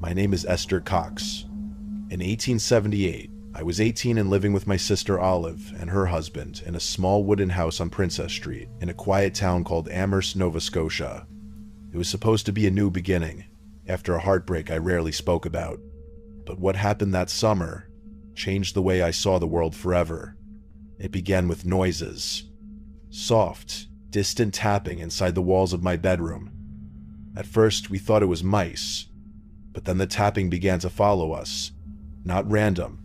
My name is Esther Cox. In 1878, I was 18 and living with my sister Olive and her husband in a small wooden house on Princess Street in a quiet town called Amherst, Nova Scotia. It was supposed to be a new beginning, after a heartbreak I rarely spoke about. But what happened that summer changed the way I saw the world forever. It began with noises. Soft, distant tapping inside the walls of my bedroom. At first, we thought it was mice, but then the tapping began to follow us. Not random,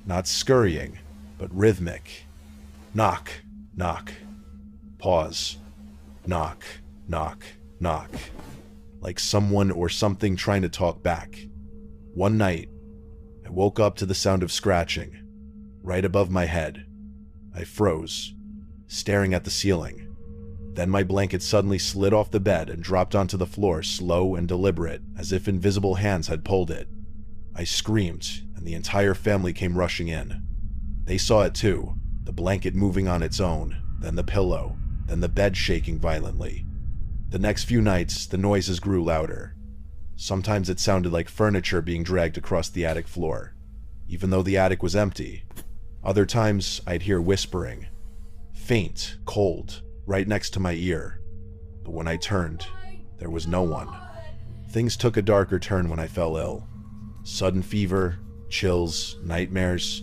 not scurrying, but rhythmic. Knock, knock. Pause. Knock, knock, knock. Like someone or something trying to talk back. One night, I woke up to the sound of scratching, right above my head. I froze, staring at the ceiling. Then my blanket suddenly slid off the bed and dropped onto the floor, slow and deliberate, as if invisible hands had pulled it. I screamed, and the entire family came rushing in. They saw it too, the blanket moving on its own, then the pillow, then the bed shaking violently. The next few nights, the noises grew louder. Sometimes it sounded like furniture being dragged across the attic floor, even though the attic was empty. Other times, I'd hear whispering, faint, cold, right next to my ear. But when I turned, there was no one. Things took a darker turn when I fell ill. Sudden fever, chills, nightmares,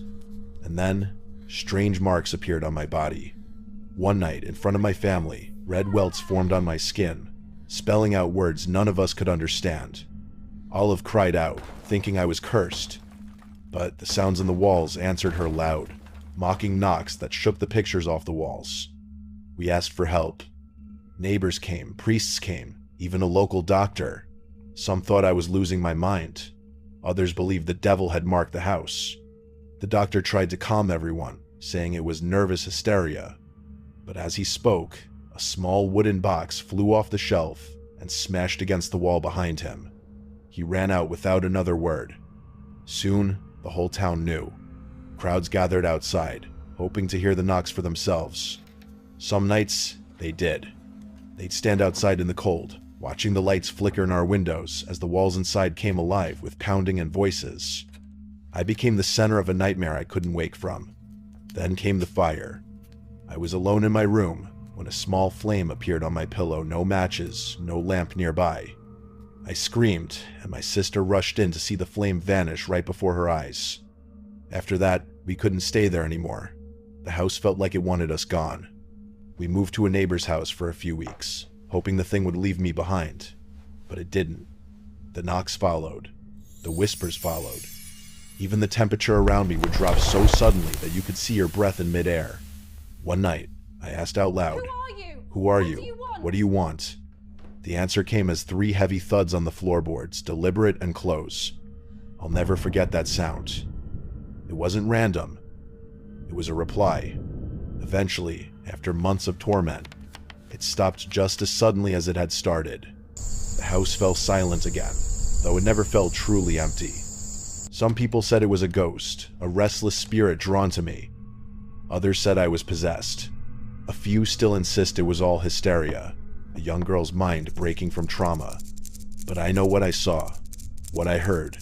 and then strange marks appeared on my body. One night, in front of my family, red welts formed on my skin, spelling out words none of us could understand. Olive cried out, thinking I was cursed. But the sounds in the walls answered her loud, mocking knocks that shook the pictures off the walls. We asked for help. Neighbors came, priests came, even a local doctor. Some thought I was losing my mind. Others believed the devil had marked the house. The doctor tried to calm everyone, saying it was nervous hysteria. But as he spoke, a small wooden box flew off the shelf and smashed against the wall behind him. He ran out without another word. Soon, the whole town knew. Crowds gathered outside, hoping to hear the knocks for themselves. Some nights, they did. They'd stand outside in the cold, watching the lights flicker in our windows as the walls inside came alive with pounding and voices. I became the center of a nightmare I couldn't wake from. Then came the fire. I was alone in my room when a small flame appeared on my pillow, no matches, no lamp nearby. I screamed, and my sister rushed in to see the flame vanish right before her eyes. After that, we couldn't stay there anymore. The house felt like it wanted us gone. We moved to a neighbor's house for a few weeks, hoping the thing would leave me behind. But it didn't. The knocks followed. The whispers followed. Even the temperature around me would drop so suddenly that you could see your breath in midair. One night, I asked out loud, "Who are you? What do you want?" The answer came as 3 heavy thuds on the floorboards, deliberate and close. I'll never forget that sound. It wasn't random. It was a reply. Eventually, after months of torment, it stopped just as suddenly as it had started. The house fell silent again, though it never felt truly empty. Some people said it was a ghost, a restless spirit drawn to me. Others said I was possessed. A few still insist it was all hysteria, a young girl's mind breaking from trauma. But I know what I saw, what I heard.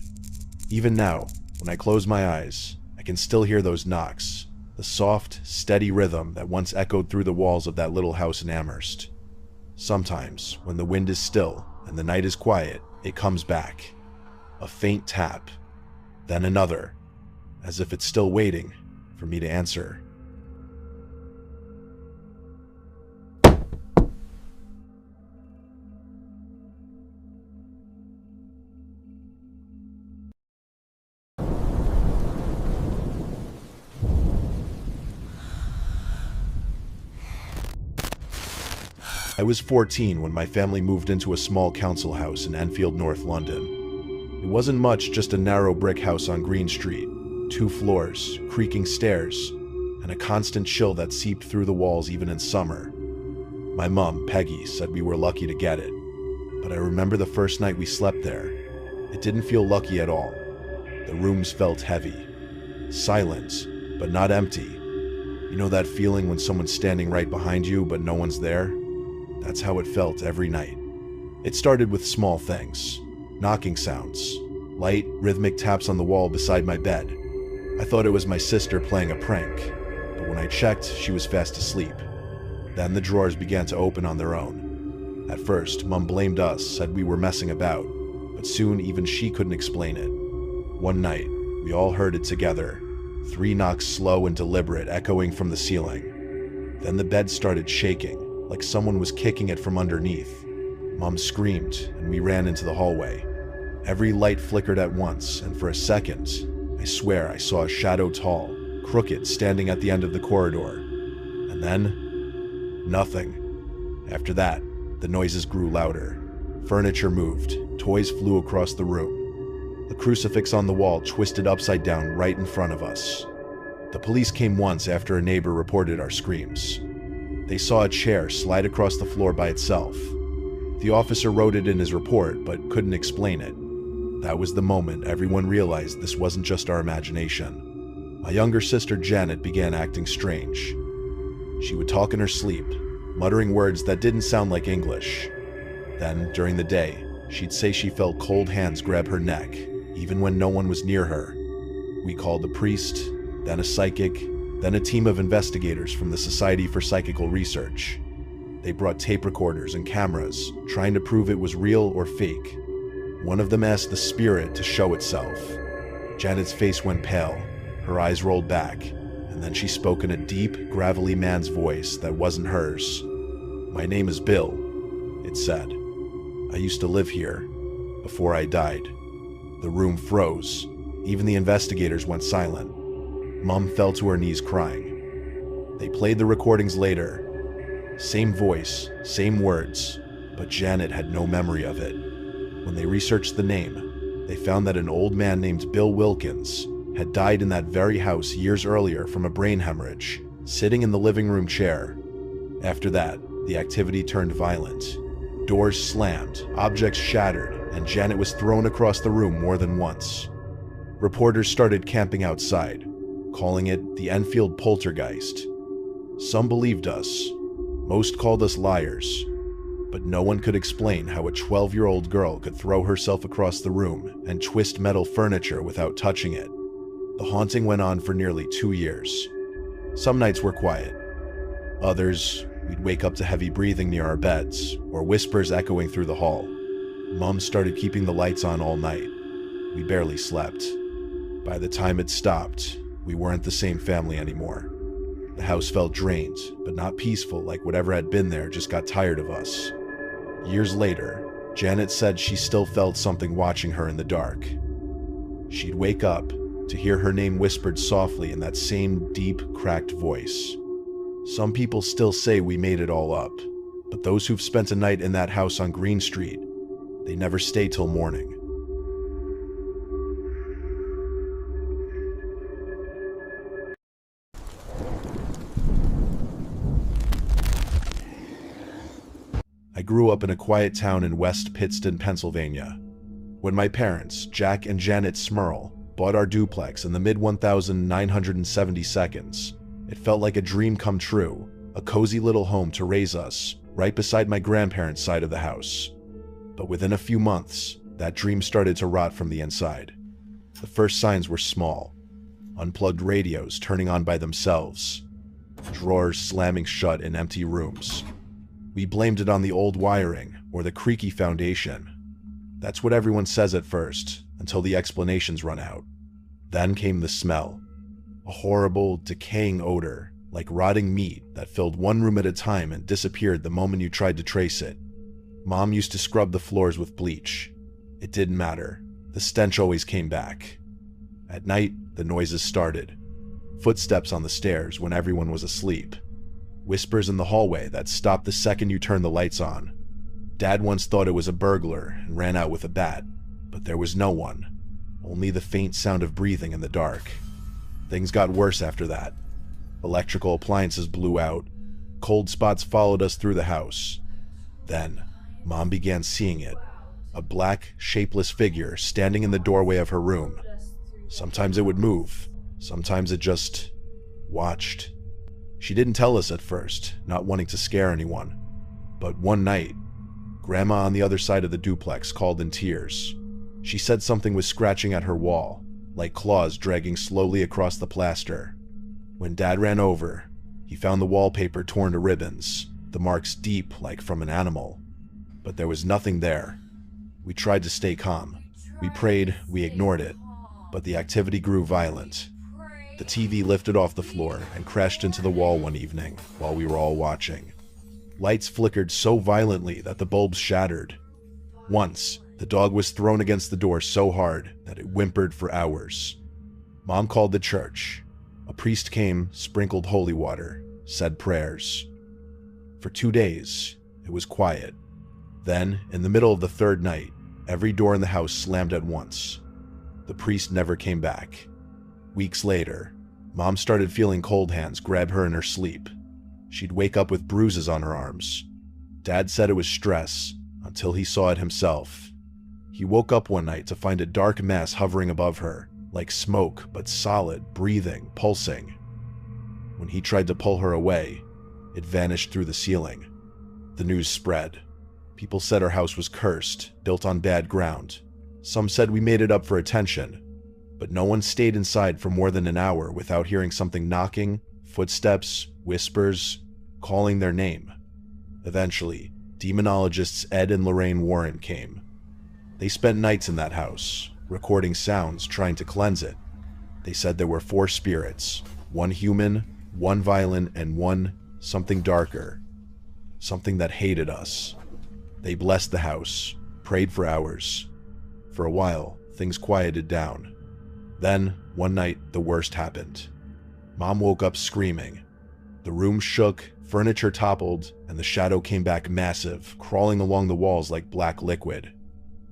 Even now, when I close my eyes, I can still hear those knocks, the soft, steady rhythm that once echoed through the walls of that little house in Amherst. Sometimes, when the wind is still and the night is quiet, it comes back. A faint tap, then another, as if it's still waiting for me to answer. I was 14 when my family moved into a small council house in Enfield, North London. It wasn't much, just a narrow brick house on Green Street, 2 floors, creaking stairs, and a constant chill that seeped through the walls even in summer. My mom, Peggy, said we were lucky to get it, but I remember the first night we slept there. It didn't feel lucky at all. The rooms felt heavy, silent, but not empty. You know that feeling when someone's standing right behind you, but no one's there? That's how it felt every night. It started with small things, knocking sounds, Light, rhythmic taps on the wall beside my bed. I thought it was my sister playing a prank, but when I checked, she was fast asleep. Then the drawers began to open on their own. At first, Mom blamed us, said we were messing about, but soon even she couldn't explain it. One night, we all heard it together, 3 knocks slow and deliberate echoing from the ceiling. Then the bed started shaking, like someone was kicking it from underneath. Mom screamed, and we ran into the hallway. Every light flickered at once, and for a second, I swear I saw a shadow tall, crooked, standing at the end of the corridor. And then, nothing. After that, the noises grew louder. Furniture moved, toys flew across the room. The crucifix on the wall twisted upside down right in front of us. The police came once after a neighbor reported our screams. They saw a chair slide across the floor by itself. The officer wrote it in his report, but couldn't explain it. That was the moment everyone realized this wasn't just our imagination. My younger sister Janet began acting strange. She would talk in her sleep, muttering words that didn't sound like English. Then, during the day, she'd say she felt cold hands grab her neck, even when no one was near her. We called a priest, then a psychic, then a team of investigators from the Society for Psychical Research. They brought tape recorders and cameras, trying to prove it was real or fake. One of them asked the spirit to show itself. Janet's face went pale, her eyes rolled back, and then she spoke in a deep, gravelly man's voice that wasn't hers. "My name is Bill," it said. "I used to live here, before I died." The room froze. Even the investigators went silent. Mom fell to her knees crying. They played the recordings later. Same voice, same words, but Janet had no memory of it. When they researched the name, they found that an old man named Bill Wilkins had died in that very house years earlier from a brain hemorrhage, sitting in the living room chair. After that, the activity turned violent. Doors slammed, objects shattered, and Janet was thrown across the room more than once. Reporters started camping outside, calling it the Enfield poltergeist. Some believed us. Most called us liars. But no one could explain how a 12-year-old girl could throw herself across the room and twist metal furniture without touching it. The haunting went on for nearly 2 years. Some nights were quiet. Others, we'd wake up to heavy breathing near our beds, or whispers echoing through the hall. Mom started keeping the lights on all night. We barely slept. By the time it stopped, we weren't the same family anymore. The house felt drained, but not peaceful like whatever had been there just got tired of us. Years later, Janet said she still felt something watching her in the dark. She'd wake up to hear her name whispered softly in that same deep, cracked voice. Some people still say we made it all up, but those who've spent a night in that house on Green Street, they never stay till morning. I grew up in a quiet town in West Pittston, Pennsylvania. When my parents, Jack and Janet Smurl, bought our duplex in the mid-1972s, it felt like a dream come true, a cozy little home to raise us, right beside my grandparents' side of the house. But within a few months, that dream started to rot from the inside. The first signs were small. Unplugged radios turning on by themselves. Drawers slamming shut in empty rooms. We blamed it on the old wiring or the creaky foundation. That's what everyone says at first, until the explanations run out. Then came the smell. A horrible, decaying odor, like rotting meat that filled one room at a time and disappeared the moment you tried to trace it. Mom used to scrub the floors with bleach. It didn't matter. The stench always came back. At night, the noises started. Footsteps on the stairs when everyone was asleep. Whispers in the hallway that stopped the second you turned the lights on. Dad once thought it was a burglar and ran out with a bat, but there was no one. Only the faint sound of breathing in the dark. Things got worse after that. Electrical appliances blew out. Cold spots followed us through the house. Then, Mom began seeing it. A black, shapeless figure standing in the doorway of her room. Sometimes it would move. Sometimes it just watched. She didn't tell us at first, not wanting to scare anyone. But one night, Grandma on the other side of the duplex called in tears. She said something was scratching at her wall, like claws dragging slowly across the plaster. When Dad ran over, he found the wallpaper torn to ribbons, the marks deep like from an animal. But there was nothing there. We tried to stay calm. We prayed, we ignored it, but the activity grew violent. The TV lifted off the floor and crashed into the wall one evening while we were all watching. Lights flickered so violently that the bulbs shattered. Once, the dog was thrown against the door so hard that it whimpered for hours. Mom called the church. A priest came, sprinkled holy water, said prayers. For 2 days, it was quiet. Then, in the middle of the third night, every door in the house slammed at once. The priest never came back. Weeks later, Mom started feeling cold hands grab her in her sleep. She'd wake up with bruises on her arms. Dad said it was stress, until he saw it himself. He woke up one night to find a dark mass hovering above her, like smoke, but solid, breathing, pulsing. When he tried to pull her away, it vanished through the ceiling. The news spread. People said our house was cursed, built on bad ground. Some said we made it up for attention, but no one stayed inside for more than an hour without hearing something knocking, footsteps, whispers, calling their name. Eventually, demonologists Ed and Lorraine Warren came. They spent nights in that house, recording sounds, trying to cleanse it. They said there were 4 spirits, 1 human, 1 violent, and 1 something darker, something that hated us. They blessed the house, prayed for hours. For a while, things quieted down. Then, one night, the worst happened. Mom woke up screaming. The room shook, furniture toppled, and the shadow came back massive, crawling along the walls like black liquid.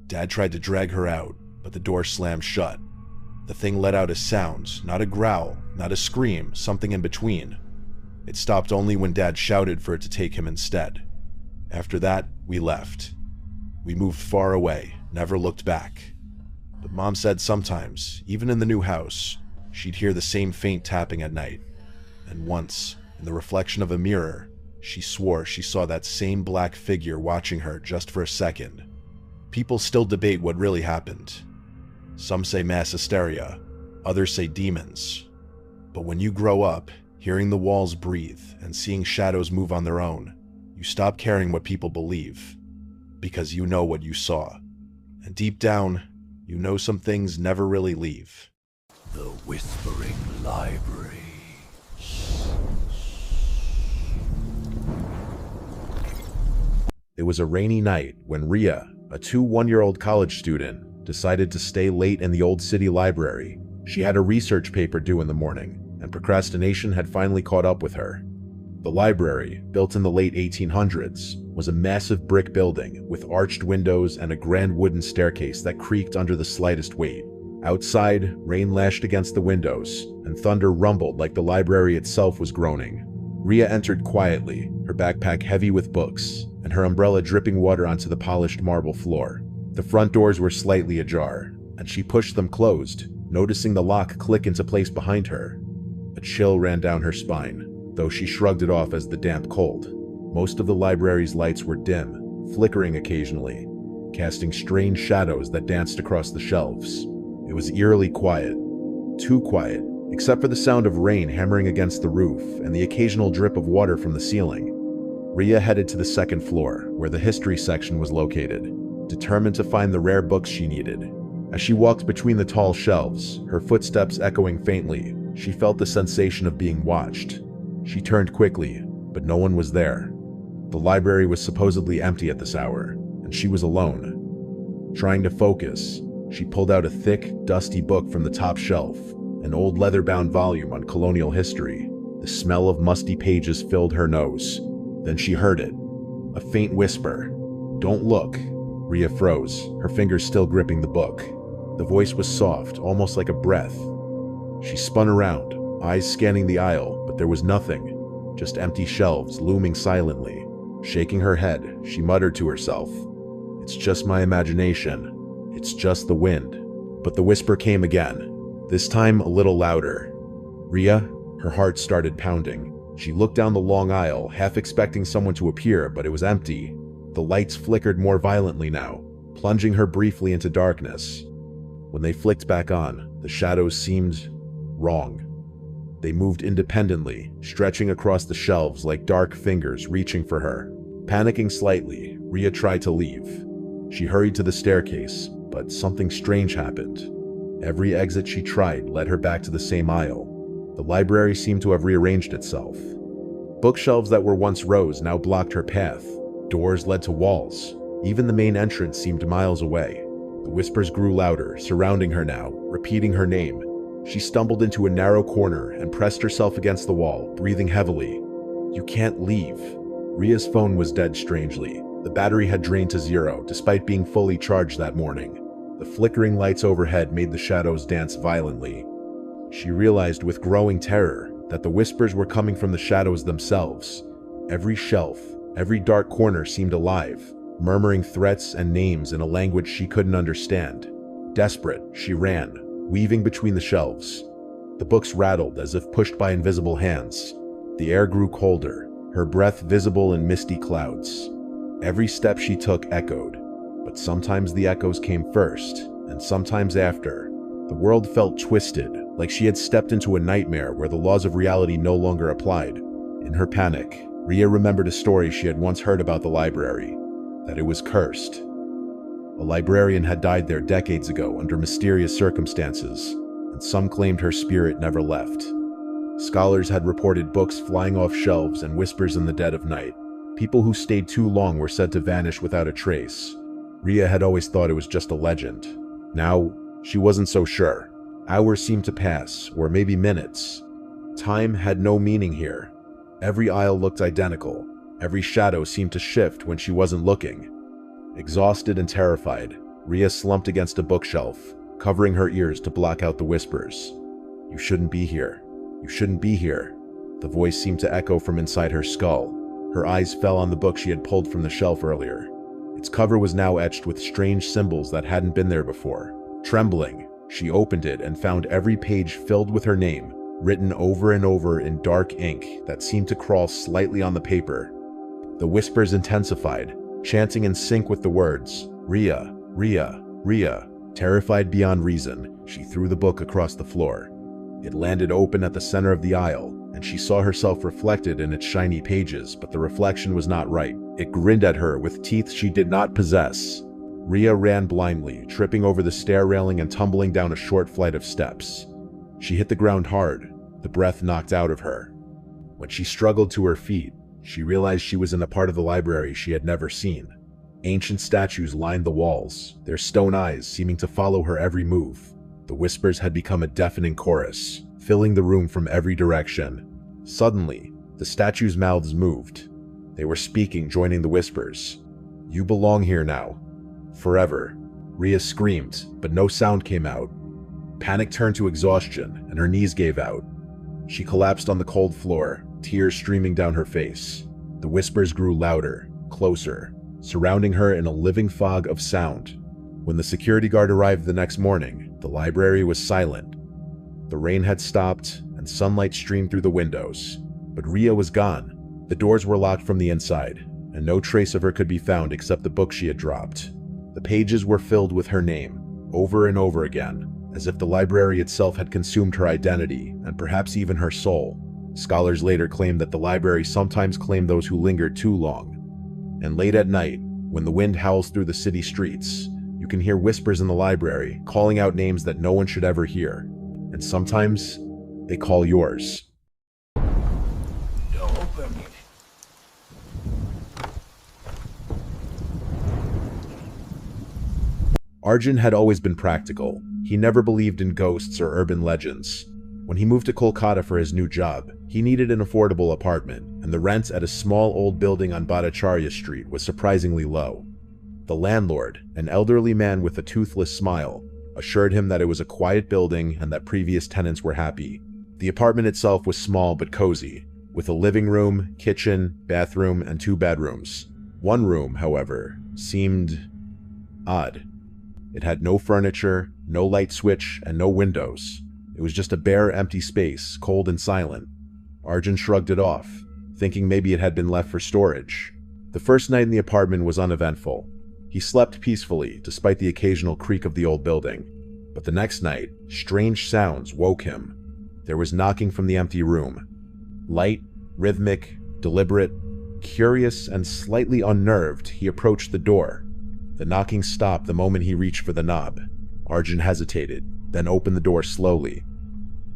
Dad tried to drag her out, but the door slammed shut. The thing let out a sound, not a growl, not a scream, something in between. It stopped only when Dad shouted for it to take him instead. After that, we left. We moved far away, never looked back. But Mom said sometimes, even in the new house, she'd hear the same faint tapping at night. And once, in the reflection of a mirror, she swore she saw that same black figure watching her just for a second. People still debate what really happened. Some say mass hysteria, others say demons. But when you grow up, hearing the walls breathe and seeing shadows move on their own, you stop caring what people believe, because you know what you saw. And deep down, you know some things never really leave. The Whispering Library. It was a rainy night when Rhea, a 1-year-old college student, decided to stay late in the old city library. She had a research paper due in the morning, and procrastination had finally caught up with her. The library, built in the late 1800s, was a massive brick building with arched windows and a grand wooden staircase that creaked under the slightest weight. Outside, rain lashed against the windows, and thunder rumbled like the library itself was groaning. Rhea entered quietly, her backpack heavy with books, and her umbrella dripping water onto the polished marble floor. The front doors were slightly ajar, and she pushed them closed, noticing the lock click into place behind her. A chill ran down her spine, though she shrugged it off as the damp cold. Most of the library's lights were dim, flickering occasionally, casting strange shadows that danced across the shelves. It was eerily quiet. Too quiet, except for the sound of rain hammering against the roof and the occasional drip of water from the ceiling. Rhea headed to the second floor, where the history section was located, determined to find the rare books she needed. As she walked between the tall shelves, her footsteps echoing faintly, she felt the sensation of being watched. She turned quickly, but no one was there. The library was supposedly empty at this hour, and she was alone. Trying to focus, she pulled out a thick, dusty book from the top shelf, an old leather-bound volume on colonial history. The smell of musty pages filled her nose. Then she heard it. A faint whisper. "Don't look." Rhea froze, her fingers still gripping the book. The voice was soft, almost like a breath. She spun around, eyes scanning the aisle, but there was nothing. Just empty shelves looming silently. Shaking her head, she muttered to herself, "It's just my imagination. It's just the wind." But the whisper came again, this time a little louder. "Rhea?" Her heart started pounding. She looked down the long aisle, half expecting someone to appear, but it was empty. The lights flickered more violently now, plunging her briefly into darkness. When they flicked back on, the shadows seemed wrong. They moved independently, stretching across the shelves like dark fingers reaching for her. Panicking slightly, Rhea tried to leave. She hurried to the staircase, but something strange happened. Every exit she tried led her back to the same aisle. The library seemed to have rearranged itself. Bookshelves that were once rows now blocked her path. Doors led to walls. Even the main entrance seemed miles away. The whispers grew louder, surrounding her now, repeating her name. She stumbled into a narrow corner and pressed herself against the wall, breathing heavily. "You can't leave." Rhea's phone was dead strangely. The battery had drained to zero, despite being fully charged that morning. The flickering lights overhead made the shadows dance violently. She realized with growing terror that the whispers were coming from the shadows themselves. Every shelf, every dark corner seemed alive, murmuring threats and names in a language she couldn't understand. Desperate, she ran, weaving between the shelves. The books rattled as if pushed by invisible hands. The air grew colder, her breath visible in misty clouds. Every step she took echoed, but sometimes the echoes came first, and sometimes after. The world felt twisted, like she had stepped into a nightmare where the laws of reality no longer applied. In her panic, Rhea remembered a story she had once heard about the library, that it was cursed. A librarian had died there decades ago under mysterious circumstances, and some claimed her spirit never left. Scholars had reported books flying off shelves and whispers in the dead of night. People who stayed too long were said to vanish without a trace. Rhea had always thought it was just a legend. Now, she wasn't so sure. Hours seemed to pass, or maybe minutes. Time had no meaning here. Every aisle looked identical. Every shadow seemed to shift when she wasn't looking. Exhausted and terrified, Rhea slumped against a bookshelf, covering her ears to block out the whispers. "You shouldn't be here. You shouldn't be here." The voice seemed to echo from inside her skull. Her eyes fell on the book she had pulled from the shelf earlier. Its cover was now etched with strange symbols that hadn't been there before. Trembling, she opened it and found every page filled with her name, written over and over in dark ink that seemed to crawl slightly on the paper. The whispers intensified, chanting in sync with the words, "Rhea, Rhea, Rhea." Terrified beyond reason, she threw the book across the floor. It landed open at the center of the aisle, and she saw herself reflected in its shiny pages, but the reflection was not right. It grinned at her with teeth she did not possess. Rhea ran blindly, tripping over the stair railing and tumbling down a short flight of steps. She hit the ground hard, the breath knocked out of her. When she struggled to her feet, she realized she was in a part of the library she had never seen. Ancient statues lined the walls, their stone eyes seeming to follow her every move. The whispers had become a deafening chorus, filling the room from every direction. Suddenly, the statues' mouths moved. They were speaking, joining the whispers. "You belong here now. Forever." Rhea screamed, but no sound came out. Panic turned to exhaustion, and her knees gave out. She collapsed on the cold floor, tears streaming down her face. The whispers grew louder, closer, surrounding her in a living fog of sound. When the security guard arrived the next morning, the library was silent. The rain had stopped, and sunlight streamed through the windows. But Rhea was gone. The doors were locked from the inside, and no trace of her could be found except the book she had dropped. The pages were filled with her name, over and over again, as if the library itself had consumed her identity, and perhaps even her soul. Scholars later claimed that the library sometimes claimed those who lingered too long. And late at night, when the wind howls through the city streets, you can hear whispers in the library, calling out names that no one should ever hear. And sometimes, they call yours. Open. Arjun had always been practical. He never believed in ghosts or urban legends. When he moved to Kolkata for his new job, he needed an affordable apartment, and the rent at a small old building on Bhattacharya Street was surprisingly low. The landlord, an elderly man with a toothless smile, assured him that it was a quiet building and that previous tenants were happy. The apartment itself was small but cozy, with a living room, kitchen, bathroom, and 2 bedrooms. One room, however, seemed odd. It had no furniture, no light switch, and no windows. It was just a bare, empty space, cold and silent. Arjun shrugged it off, thinking maybe it had been left for storage. The first night in the apartment was uneventful. He slept peacefully, despite the occasional creak of the old building. But the next night, strange sounds woke him. There was knocking from the empty room. Light, rhythmic, deliberate. Curious and slightly unnerved, he approached the door. The knocking stopped the moment he reached for the knob. Arjun hesitated, then opened the door slowly.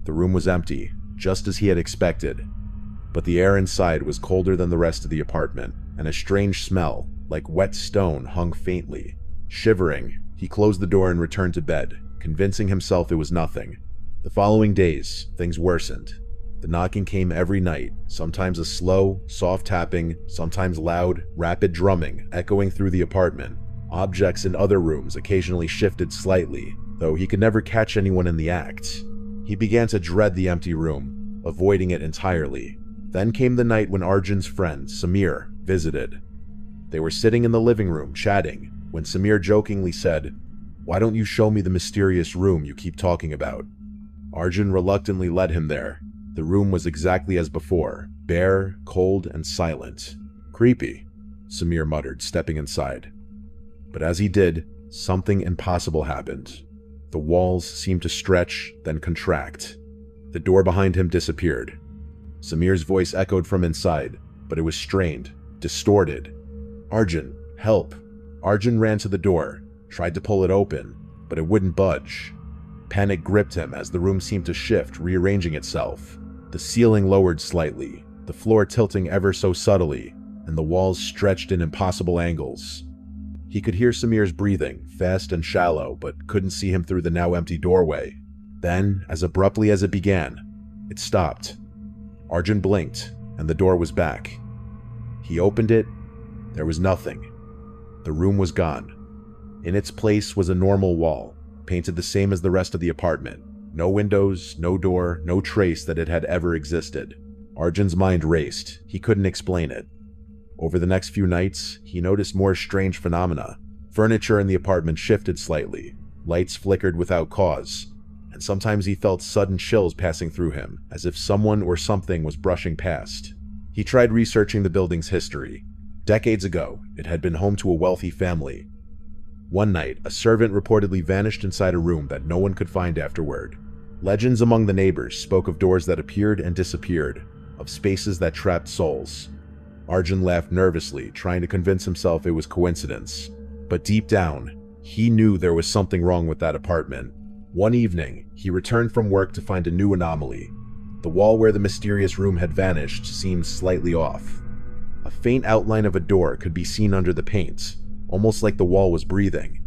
The room was empty, just as he had expected. But the air inside was colder than the rest of the apartment, and a strange smell, like wet stone, hung faintly. Shivering, he closed the door and returned to bed, convincing himself it was nothing. The following days, things worsened. The knocking came every night, sometimes a slow, soft tapping, sometimes loud, rapid drumming echoing through the apartment. Objects in other rooms occasionally shifted slightly, though he could never catch anyone in the act. He began to dread the empty room, avoiding it entirely. Then came the night when Arjun's friend, Samir, visited. They were sitting in the living room, chatting, when Samir jokingly said, "Why don't you show me the mysterious room you keep talking about?" Arjun reluctantly led him there. The room was exactly as before, bare, cold, and silent. "Creepy," Samir muttered, stepping inside. But as he did, something impossible happened. The walls seemed to stretch, then contract. The door behind him disappeared. Samir's voice echoed from inside, but it was strained, distorted. "Arjun, help!" Arjun ran to the door, tried to pull it open, but it wouldn't budge. Panic gripped him as the room seemed to shift, rearranging itself. The ceiling lowered slightly, the floor tilting ever so subtly, and the walls stretched in impossible angles. He could hear Samir's breathing, fast and shallow, but couldn't see him through the now empty doorway. Then, as abruptly as it began, it stopped. Arjun blinked, and the door was back. He opened it. There was nothing. The room was gone. In its place was a normal wall, painted the same as the rest of the apartment. No windows, no door, no trace that it had ever existed. Arjun's mind raced. He couldn't explain it. Over the next few nights, he noticed more strange phenomena. Furniture in the apartment shifted slightly. Lights flickered without cause. And sometimes he felt sudden chills passing through him, as if someone or something was brushing past. He tried researching the building's history. Decades ago, it had been home to a wealthy family. One night, a servant reportedly vanished inside a room that no one could find afterward. Legends among the neighbors spoke of doors that appeared and disappeared, of spaces that trapped souls. Arjun laughed nervously, trying to convince himself it was coincidence. But deep down, he knew there was something wrong with that apartment. One evening, he returned from work to find a new anomaly. The wall where the mysterious room had vanished seemed slightly off. A faint outline of a door could be seen under the paint, almost like the wall was breathing.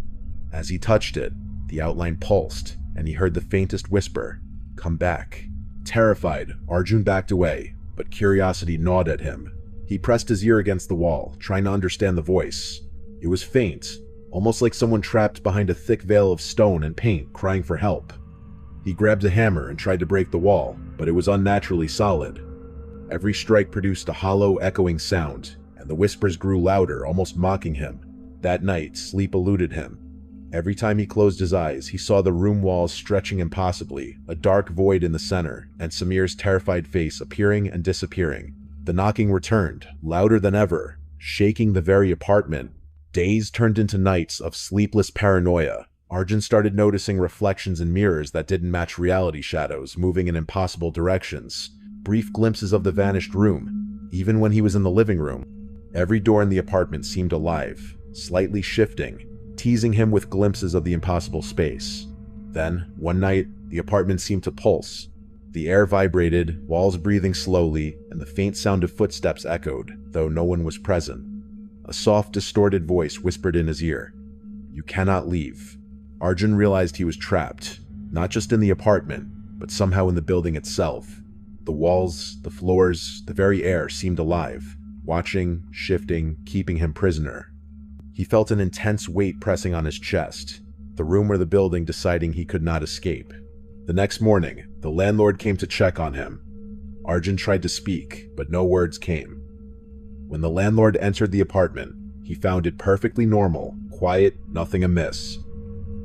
As he touched it, the outline pulsed, and he heard the faintest whisper, "Come back." Terrified, Arjun backed away, but curiosity gnawed at him. He pressed his ear against the wall, trying to understand the voice. It was faint, almost like someone trapped behind a thick veil of stone and paint crying for help. He grabbed a hammer and tried to break the wall, but it was unnaturally solid. Every strike produced a hollow, echoing sound, and the whispers grew louder, almost mocking him. That night, sleep eluded him. Every time he closed his eyes, he saw the room walls stretching impossibly, a dark void in the center, and Samir's terrified face appearing and disappearing. The knocking returned, louder than ever, shaking the very apartment. Days turned into nights of sleepless paranoia. Arjun started noticing reflections in mirrors that didn't match reality shadows, moving in impossible directions. Brief glimpses of the vanished room, even when he was in the living room. Every door in the apartment seemed alive, slightly shifting, teasing him with glimpses of the impossible space. Then, one night, the apartment seemed to pulse. The air vibrated, walls breathing slowly, and the faint sound of footsteps echoed, though no one was present. A soft, distorted voice whispered in his ear, "You cannot leave." Arjun realized he was trapped, not just in the apartment, but somehow in the building itself. The walls, the floors, the very air seemed alive, watching, shifting, keeping him prisoner. He felt an intense weight pressing on his chest, the room or the building deciding he could not escape. The next morning, the landlord came to check on him. Arjun tried to speak, but no words came. When the landlord entered the apartment, he found it perfectly normal, quiet, nothing amiss.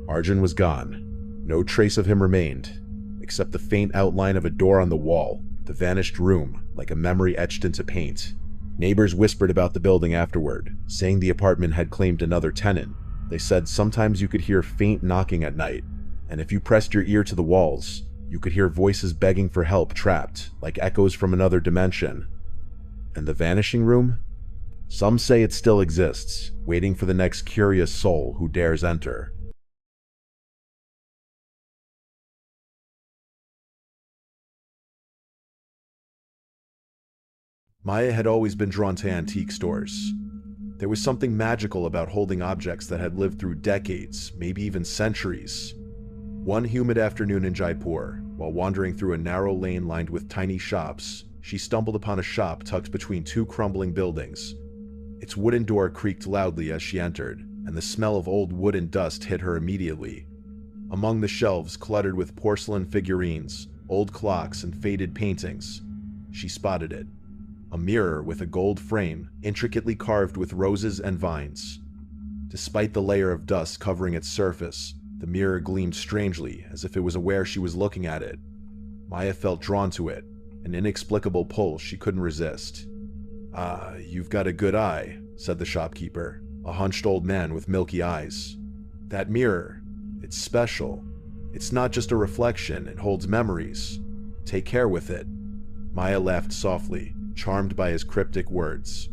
Arjun was gone. No trace of him remained, except the faint outline of a door on the wall, the vanished room, like a memory etched into paint. Neighbors whispered about the building afterward, saying the apartment had claimed another tenant. They said sometimes you could hear faint knocking at night, and if you pressed your ear to the walls, you could hear voices begging for help trapped, like echoes from another dimension. And the Vanishing Room? Some say it still exists, waiting for the next curious soul who dares enter. Maya had always been drawn to antique stores. There was something magical about holding objects that had lived through decades, maybe even centuries. One humid afternoon in Jaipur, while wandering through a narrow lane lined with tiny shops, she stumbled upon a shop tucked between two crumbling buildings. Its wooden door creaked loudly as she entered, and the smell of old wood and dust hit her immediately. Among the shelves cluttered with porcelain figurines, old clocks, and faded paintings, she spotted it. A mirror with a gold frame, intricately carved with roses and vines. Despite the layer of dust covering its surface, the mirror gleamed strangely, as if it was aware she was looking at it. Maya felt drawn to it, an inexplicable pull she couldn't resist. "Ah, you've got a good eye," said the shopkeeper, a hunched old man with milky eyes. "That mirror, it's special. It's not just a reflection, it holds memories. Take care with it." Maya laughed softly, charmed by his cryptic words.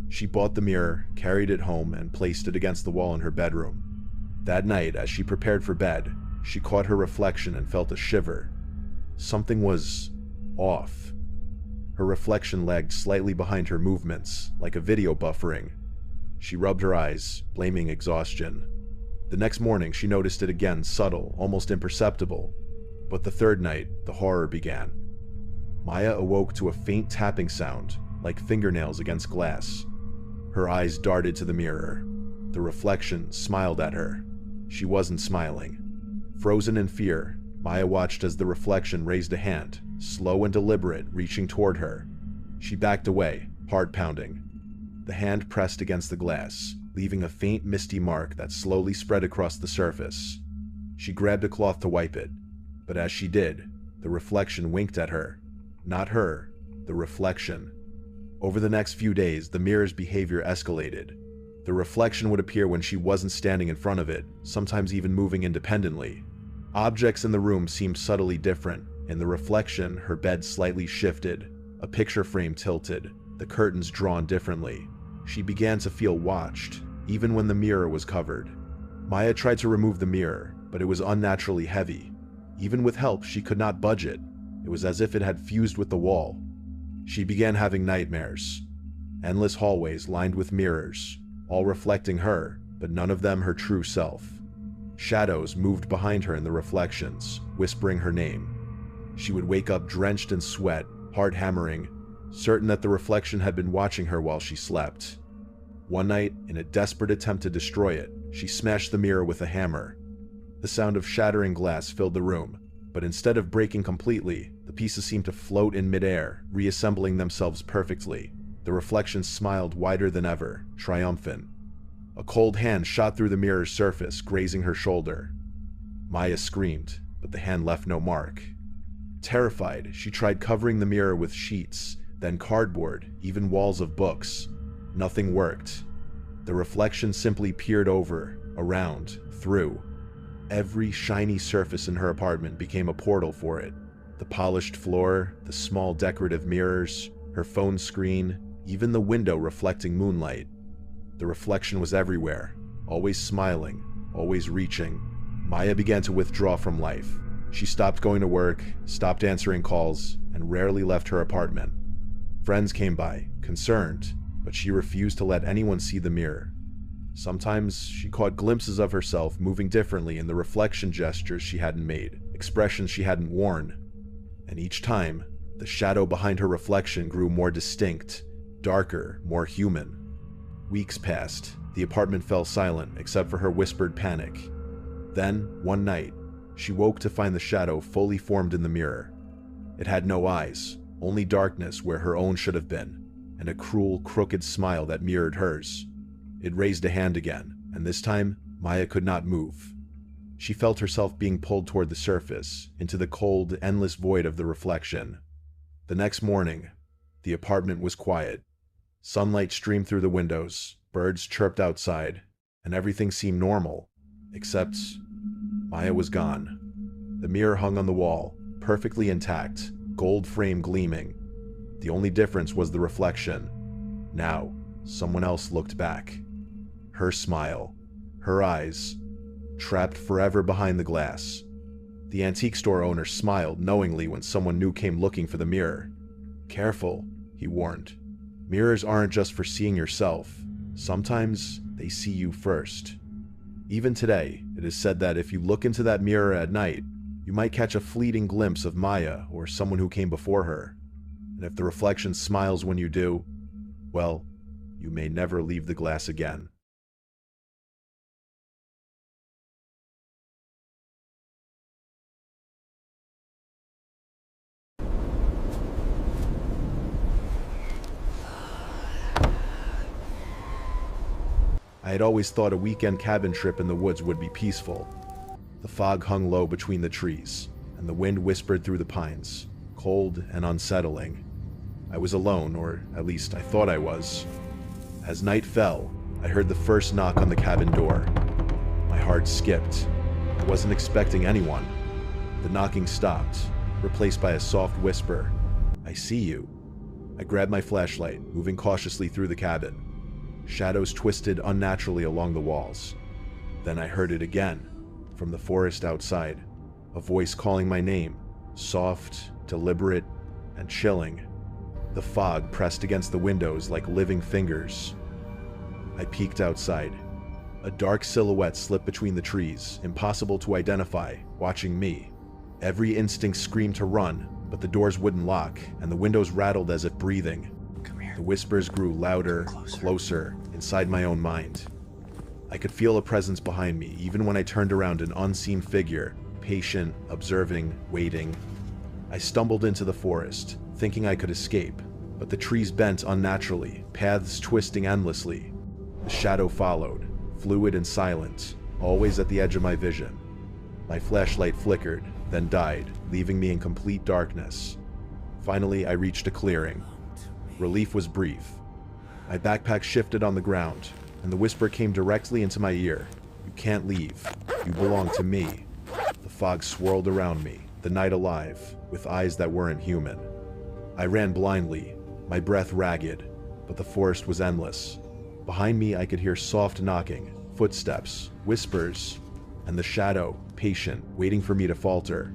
She bought the mirror, carried it home, and placed it against the wall in her bedroom. That night, as she prepared for bed, she caught her reflection and felt a shiver. Something was off. Her reflection lagged slightly behind her movements, like a video buffering. She rubbed her eyes, blaming exhaustion. The next morning, she noticed it again, subtle, almost imperceptible. But the third night, the horror began. Maya awoke to a faint tapping sound, like fingernails against glass. Her eyes darted to the mirror. The reflection smiled at her. She wasn't smiling. Frozen in fear, Maya watched as the reflection raised a hand, slow and deliberate, reaching toward her. She backed away, heart pounding. The hand pressed against the glass, leaving a faint misty mark that slowly spread across the surface. She grabbed a cloth to wipe it, but as she did, the reflection winked at her. Not her, the reflection. Over the next few days, the mirror's behavior escalated. The reflection would appear when she wasn't standing in front of it, sometimes even moving independently. Objects in the room seemed subtly different. In the reflection, her bed slightly shifted, a picture frame tilted, the curtains drawn differently. She began to feel watched, even when the mirror was covered. Maya tried to remove the mirror, but it was unnaturally heavy. Even with help, she could not budge it. It was as if it had fused with the wall. She began having nightmares. Endless hallways lined with mirrors, all reflecting her, but none of them her true self. Shadows moved behind her in the reflections, whispering her name. She would wake up drenched in sweat, heart hammering, certain that the reflection had been watching her while she slept. One night, in a desperate attempt to destroy it, she smashed the mirror with a hammer. The sound of shattering glass filled the room, but instead of breaking completely, the pieces seemed to float in midair, reassembling themselves perfectly. The reflection smiled wider than ever, triumphant. A cold hand shot through the mirror's surface, grazing her shoulder. Maya screamed, but the hand left no mark. Terrified, she tried covering the mirror with sheets, then cardboard, even walls of books. Nothing worked. The reflection simply peered over, around, through. Every shiny surface in her apartment became a portal for it. The polished floor, the small decorative mirrors, her phone screen, even the window reflecting moonlight. The reflection was everywhere, always smiling, always reaching. Maya began to withdraw from life. She stopped going to work, stopped answering calls, and rarely left her apartment. Friends came by, concerned, but she refused to let anyone see the mirror. Sometimes she caught glimpses of herself moving differently in the reflection gestures she hadn't made, expressions she hadn't worn. And each time, the shadow behind her reflection grew more distinct, darker, more human. Weeks passed. The apartment fell silent except for her whispered panic. Then, one night, she woke to find the shadow fully formed in the mirror. It had no eyes, only darkness where her own should have been, and a cruel, crooked smile that mirrored hers. It raised a hand again, and this time, Maya could not move. She felt herself being pulled toward the surface, into the cold, endless void of the reflection. The next morning, the apartment was quiet. Sunlight streamed through the windows, birds chirped outside, and everything seemed normal, except Maya was gone. The mirror hung on the wall, perfectly intact, gold frame gleaming. The only difference was the reflection. Now, someone else looked back. Her smile, her eyes, trapped forever behind the glass. The antique store owner smiled knowingly when someone new came looking for the mirror. "Careful," he warned. "Mirrors aren't just for seeing yourself. Sometimes they see you first." Even today, it is said that if you look into that mirror at night, you might catch a fleeting glimpse of Maya or someone who came before her. And if the reflection smiles when you do, well, you may never leave the glass again. I had always thought a weekend cabin trip in the woods would be peaceful. The fog hung low between the trees, and the wind whispered through the pines, cold and unsettling. I was alone, or at least I thought I was. As night fell, I heard the first knock on the cabin door. My heart skipped. I wasn't expecting anyone. The knocking stopped, replaced by a soft whisper, "I see you." I grabbed my flashlight, moving cautiously through the cabin. Shadows twisted unnaturally along the walls. Then I heard it again, from the forest outside, a voice calling my name, soft, deliberate, and chilling. The fog pressed against the windows like living fingers. I peeked outside. A dark silhouette slipped between the trees, impossible to identify, watching me. Every instinct screamed to run, but the doors wouldn't lock, and the windows rattled as if breathing. The whispers grew louder, closer, inside my own mind. I could feel a presence behind me, even when I turned around an unseen figure, patient, observing, waiting. I stumbled into the forest, thinking I could escape, but the trees bent unnaturally, paths twisting endlessly. The shadow followed, fluid and silent, always at the edge of my vision. My flashlight flickered, then died, leaving me in complete darkness. Finally, I reached a clearing. Relief was brief. My backpack shifted on the ground, and the whisper came directly into my ear. "You can't leave. You belong to me." The fog swirled around me, the night alive, with eyes that weren't human. I ran blindly, my breath ragged, but the forest was endless. Behind me, I could hear soft knocking, footsteps, whispers, and the shadow, patient, waiting for me to falter.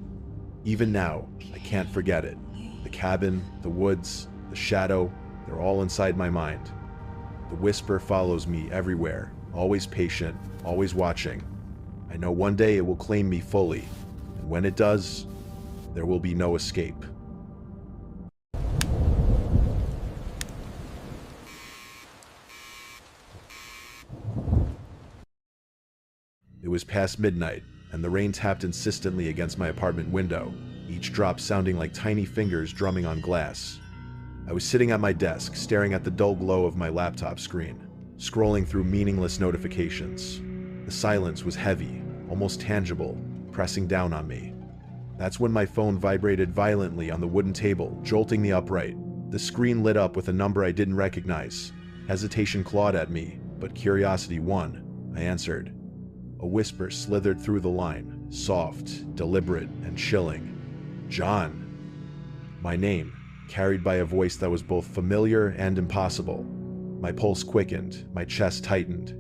Even now, I can't forget it. The cabin, the woods, the shadow, they're all inside my mind. The whisper follows me everywhere, always patient, always watching. I know one day it will claim me fully, and when it does, there will be no escape. It was past midnight, and the rain tapped insistently against my apartment window, each drop sounding like tiny fingers drumming on glass. I was sitting at my desk, staring at the dull glow of my laptop screen, scrolling through meaningless notifications. The silence was heavy, almost tangible, pressing down on me. That's when my phone vibrated violently on the wooden table, jolting me upright. The screen lit up with a number I didn't recognize. Hesitation clawed at me, but curiosity won. I answered. A whisper slithered through the line, soft, deliberate, and chilling. "John." My name, carried by a voice that was both familiar and impossible. My pulse quickened, my chest tightened.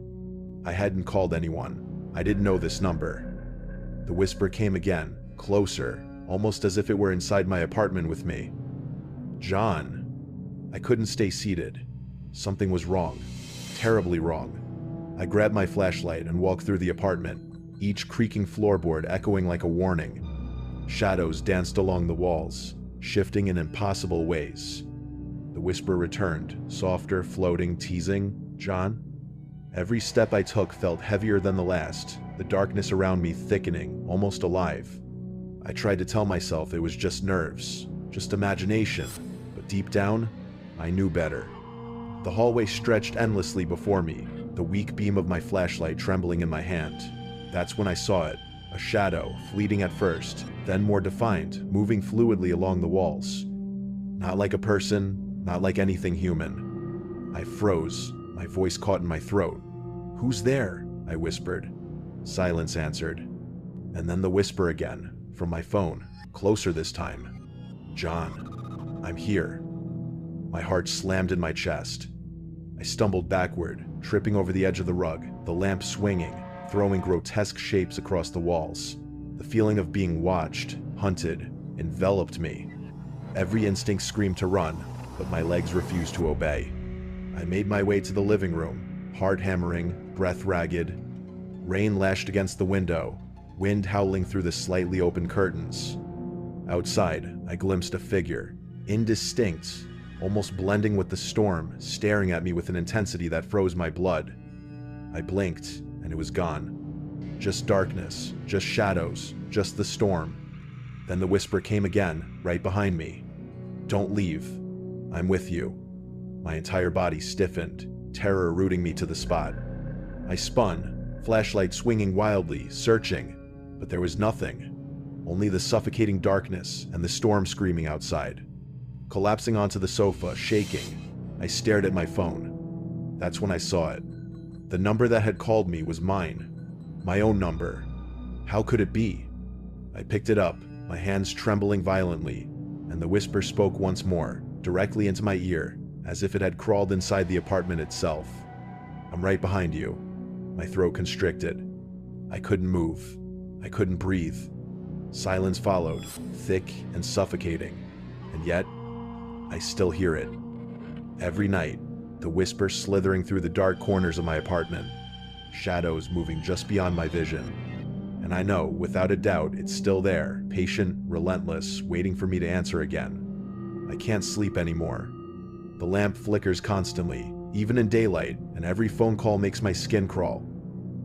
I hadn't called anyone. I didn't know this number. The whisper came again, closer, almost as if it were inside my apartment with me. "John." I couldn't stay seated. Something was wrong. Terribly wrong. I grabbed my flashlight and walked through the apartment, each creaking floorboard echoing like a warning. Shadows danced along the walls, shifting in impossible ways. The whisper returned, softer, floating, teasing. "John?" Every step I took felt heavier than the last, the darkness around me thickening, almost alive. I tried to tell myself it was just nerves, just imagination, but deep down, I knew better. The hallway stretched endlessly before me, the weak beam of my flashlight trembling in my hand. That's when I saw it, a shadow, fleeting at first, then more defined, moving fluidly along the walls. Not like a person, not like anything human. I froze, my voice caught in my throat. "Who's there?" I whispered. Silence answered. And then the whisper again, from my phone, closer this time. "John, I'm here." My heart slammed in my chest. I stumbled backward, tripping over the edge of the rug, the lamp swinging, throwing grotesque shapes across the walls. The feeling of being watched, hunted, enveloped me. Every instinct screamed to run, but my legs refused to obey. I made my way to the living room, heart hammering, breath ragged. Rain lashed against the window, wind howling through the slightly open curtains. Outside, I glimpsed a figure, indistinct, almost blending with the storm, staring at me with an intensity that froze my blood. I blinked, and it was gone. Just darkness, just shadows, just the storm. Then the whisper came again, right behind me. "Don't leave. I'm with you." My entire body stiffened, terror rooting me to the spot. I spun, flashlight swinging wildly, searching, but there was nothing. Only the suffocating darkness and the storm screaming outside. Collapsing onto the sofa, shaking, I stared at my phone. That's when I saw it. The number that had called me was mine. My own number. How could it be? I picked it up, my hands trembling violently, and the whisper spoke once more, directly into my ear, as if it had crawled inside the apartment itself. "I'm right behind you." My throat constricted. I couldn't move. I couldn't breathe. Silence followed, thick and suffocating, and yet, I still hear it. Every night, the whisper slithering through the dark corners of my apartment, shadows moving just beyond my vision. And I know, without a doubt, it's still there, patient, relentless, waiting for me to answer again. I can't sleep anymore. The lamp flickers constantly, even in daylight, and every phone call makes my skin crawl.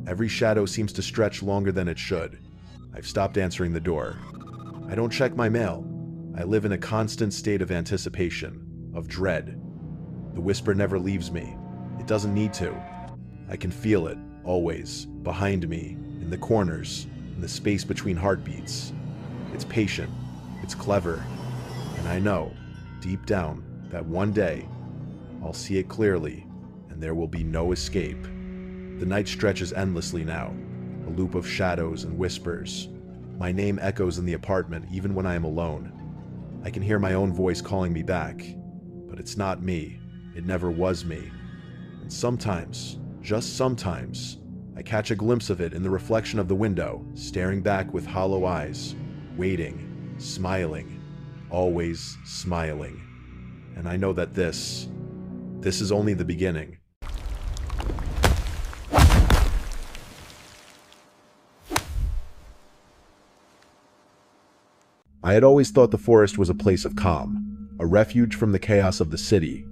Every shadow seems to stretch longer than it should. I've stopped answering the door. I don't check my mail. I live in a constant state of anticipation, of dread. The whisper never leaves me. It doesn't need to. I can feel it, always, behind me, in the corners, in the space between heartbeats. It's patient, it's clever, and I know, deep down, that one day, I'll see it clearly, and there will be no escape. The night stretches endlessly now, a loop of shadows and whispers. My name echoes in the apartment even when I am alone. I can hear my own voice calling me back, but it's not me. It never was me. And sometimes, just sometimes, I catch a glimpse of it in the reflection of the window, staring back with hollow eyes, waiting, smiling, always smiling. And I know that this is only the beginning. I had always thought the forest was a place of calm, a refuge from the chaos of the city.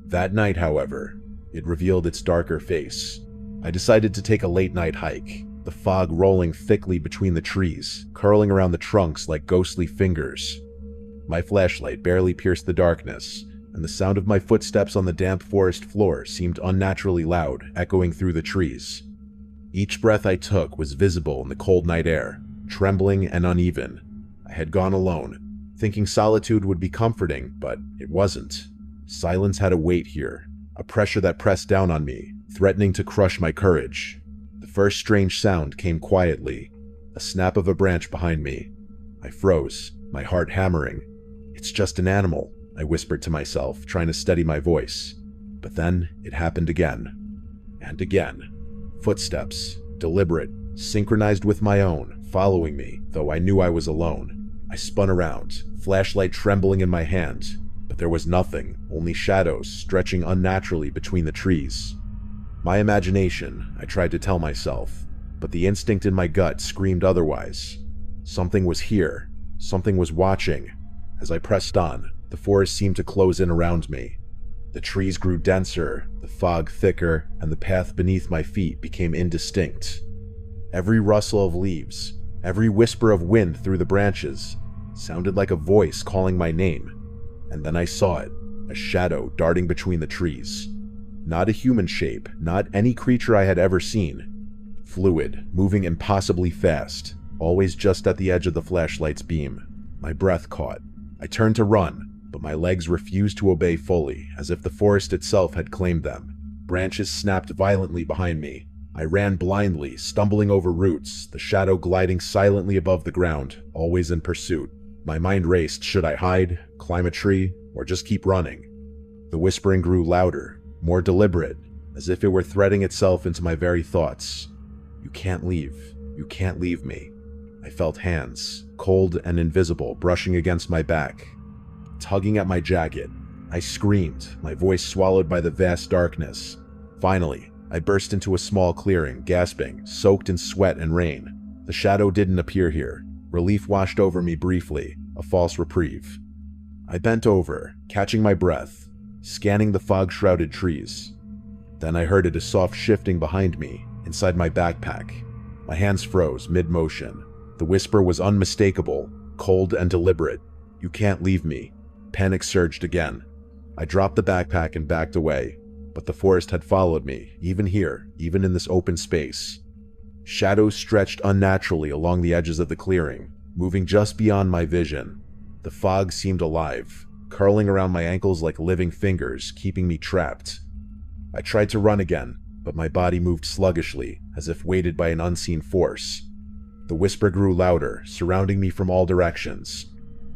That night, however, it revealed its darker face. I decided to take a late-night hike, the fog rolling thickly between the trees, curling around the trunks like ghostly fingers. My flashlight barely pierced the darkness, and the sound of my footsteps on the damp forest floor seemed unnaturally loud, echoing through the trees. Each breath I took was visible in the cold night air, trembling and uneven. I had gone alone, thinking solitude would be comforting, but it wasn't. Silence had a weight here, a pressure that pressed down on me, threatening to crush my courage. The first strange sound came quietly, a snap of a branch behind me. I froze, my heart hammering. "It's just an animal," I whispered to myself, trying to steady my voice. But then it happened again. And again. Footsteps, deliberate, synchronized with my own, following me, though I knew I was alone. I spun around, flashlight trembling in my hand, but there was nothing, only shadows stretching unnaturally between the trees. My imagination, I tried to tell myself, but the instinct in my gut screamed otherwise. Something was here, something was watching. As I pressed on, the forest seemed to close in around me. The trees grew denser, the fog thicker, and the path beneath my feet became indistinct. Every rustle of leaves, every whisper of wind through the branches, sounded like a voice calling my name. And then I saw it, a shadow darting between the trees. Not a human shape, not any creature I had ever seen. Fluid, moving impossibly fast, always just at the edge of the flashlight's beam. My breath caught. I turned to run, but my legs refused to obey fully, as if the forest itself had claimed them. Branches snapped violently behind me. I ran blindly, stumbling over roots, the shadow gliding silently above the ground, always in pursuit. My mind raced. Should I hide, climb a tree, or just keep running? The whispering grew louder, more deliberate, as if it were threading itself into my very thoughts. You can't leave. You can't leave me. I felt hands, cold and invisible, brushing against my back, tugging at my jacket. I screamed, my voice swallowed by the vast darkness. Finally, I burst into a small clearing, gasping, soaked in sweat and rain. The shadow didn't appear here. Relief washed over me briefly, a false reprieve. I bent over, catching my breath, scanning the fog-shrouded trees. Then I heard a soft shifting behind me, inside my backpack. My hands froze mid-motion. The whisper was unmistakable, cold and deliberate. You can't leave me. Panic surged again. I dropped the backpack and backed away, but the forest had followed me, even here, even in this open space. Shadows stretched unnaturally along the edges of the clearing, moving just beyond my vision. The fog seemed alive, curling around my ankles like living fingers, keeping me trapped. I tried to run again, but my body moved sluggishly, as if weighted by an unseen force. The whisper grew louder, surrounding me from all directions.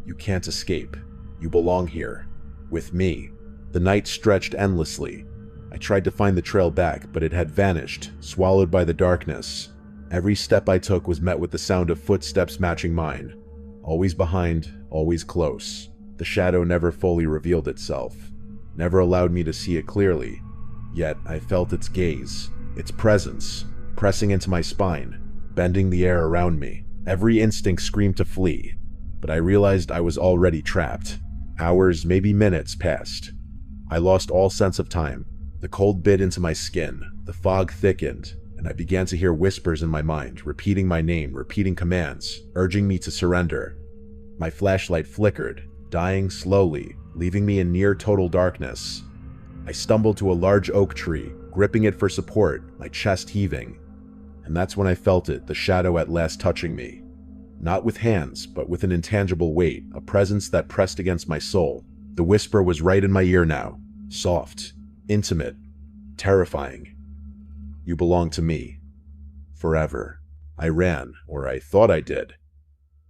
You can't escape. You belong here. With me. The night stretched endlessly. I tried to find the trail back, but it had vanished, swallowed by the darkness. Every step I took was met with the sound of footsteps matching mine. Always behind, always close. The shadow never fully revealed itself, never allowed me to see it clearly. Yet I felt its gaze, its presence, pressing into my spine, bending the air around me. Every instinct screamed to flee, but I realized I was already trapped. Hours, maybe minutes, passed. I lost all sense of time. The cold bit into my skin, the fog thickened, and I began to hear whispers in my mind, repeating my name, repeating commands, urging me to surrender. My flashlight flickered, dying slowly, leaving me in near total darkness. I stumbled to a large oak tree, gripping it for support, my chest heaving. And that's when I felt it, the shadow at last touching me. Not with hands, but with an intangible weight, a presence that pressed against my soul. The whisper was right in my ear now, soft, intimate, terrifying. You belong to me. Forever. I ran, or I thought I did.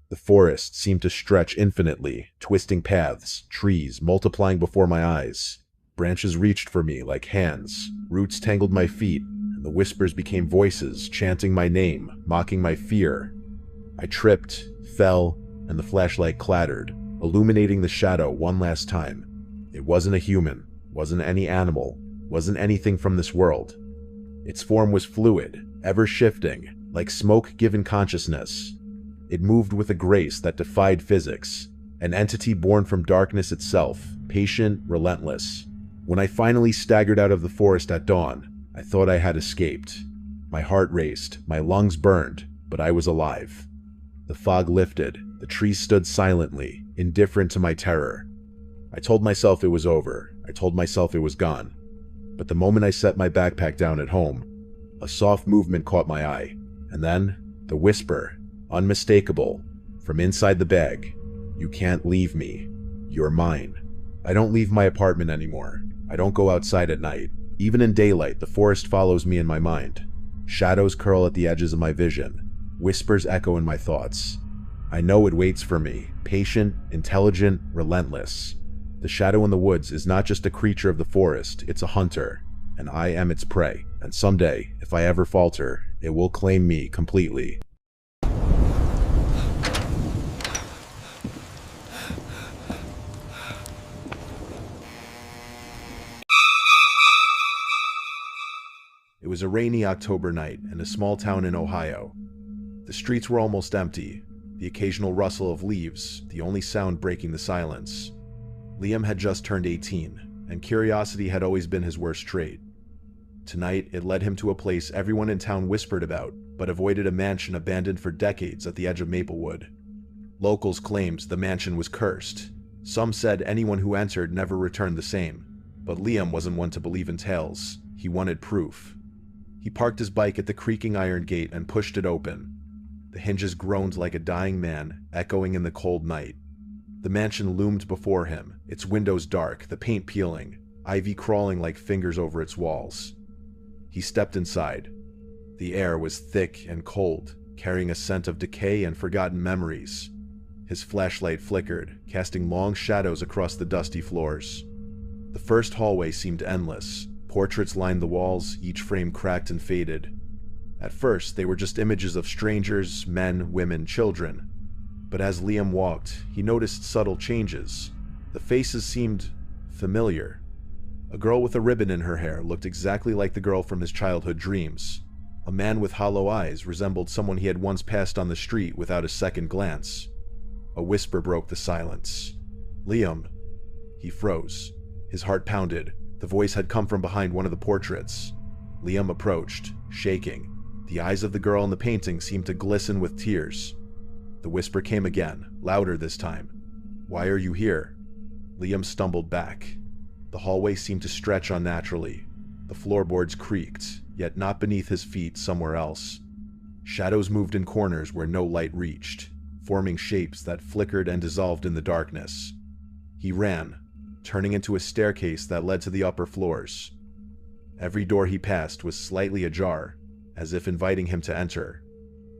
The forest seemed to stretch infinitely, twisting paths, trees multiplying before my eyes. Branches reached for me like hands, roots tangled my feet, and the whispers became voices, chanting my name, mocking my fear. I tripped, fell, and the flashlight clattered, illuminating the shadow one last time. It wasn't a human, wasn't any animal, wasn't anything from this world. Its form was fluid, ever-shifting, like smoke given consciousness. It moved with a grace that defied physics, an entity born from darkness itself, patient, relentless. When I finally staggered out of the forest at dawn, I thought I had escaped. My heart raced, my lungs burned, but I was alive. The fog lifted, the trees stood silently, indifferent to my terror. I told myself it was over, I told myself it was gone. But the moment I set my backpack down at home, a soft movement caught my eye, and then, the whisper, unmistakable, from inside the bag. You can't leave me. You're mine. I don't leave my apartment anymore. I don't go outside at night. Even in daylight, the forest follows me in my mind. Shadows curl at the edges of my vision. Whispers echo in my thoughts. I know it waits for me, patient, intelligent, relentless. The shadow in the woods is not just a creature of the forest, it's a hunter, and I am its prey. And someday, if I ever falter, it will claim me completely. It was a rainy October night in a small town in Ohio. The streets were almost empty, the occasional rustle of leaves, the only sound breaking the silence. Liam had just turned 18, and curiosity had always been his worst trait. Tonight, it led him to a place everyone in town whispered about, but avoided a mansion abandoned for decades at the edge of Maplewood. Locals claimed the mansion was cursed. Some said anyone who entered never returned the same, but Liam wasn't one to believe in tales. He wanted proof. He parked his bike at the creaking iron gate and pushed it open. The hinges groaned like a dying man, echoing in the cold night. The mansion loomed before him, its windows dark, the paint peeling, ivy crawling like fingers over its walls. He stepped inside. The air was thick and cold, carrying a scent of decay and forgotten memories. His flashlight flickered, casting long shadows across the dusty floors. The first hallway seemed endless. Portraits lined the walls, each frame cracked and faded. At first, they were just images of strangers, men, women, children. But as Liam walked, he noticed subtle changes. The faces seemed familiar. A girl with a ribbon in her hair looked exactly like the girl from his childhood dreams. A man with hollow eyes resembled someone he had once passed on the street without a second glance. A whisper broke the silence. "Liam." He froze. His heart pounded. The voice had come from behind one of the portraits. Liam approached, shaking. The eyes of the girl in the painting seemed to glisten with tears. The whisper came again, louder this time. "Why are you here?" Liam stumbled back. The hallway seemed to stretch unnaturally. The floorboards creaked, yet not beneath his feet, somewhere else. Shadows moved in corners where no light reached, forming shapes that flickered and dissolved in the darkness. He ran, turning into a staircase that led to the upper floors. Every door he passed was slightly ajar, as if inviting him to enter.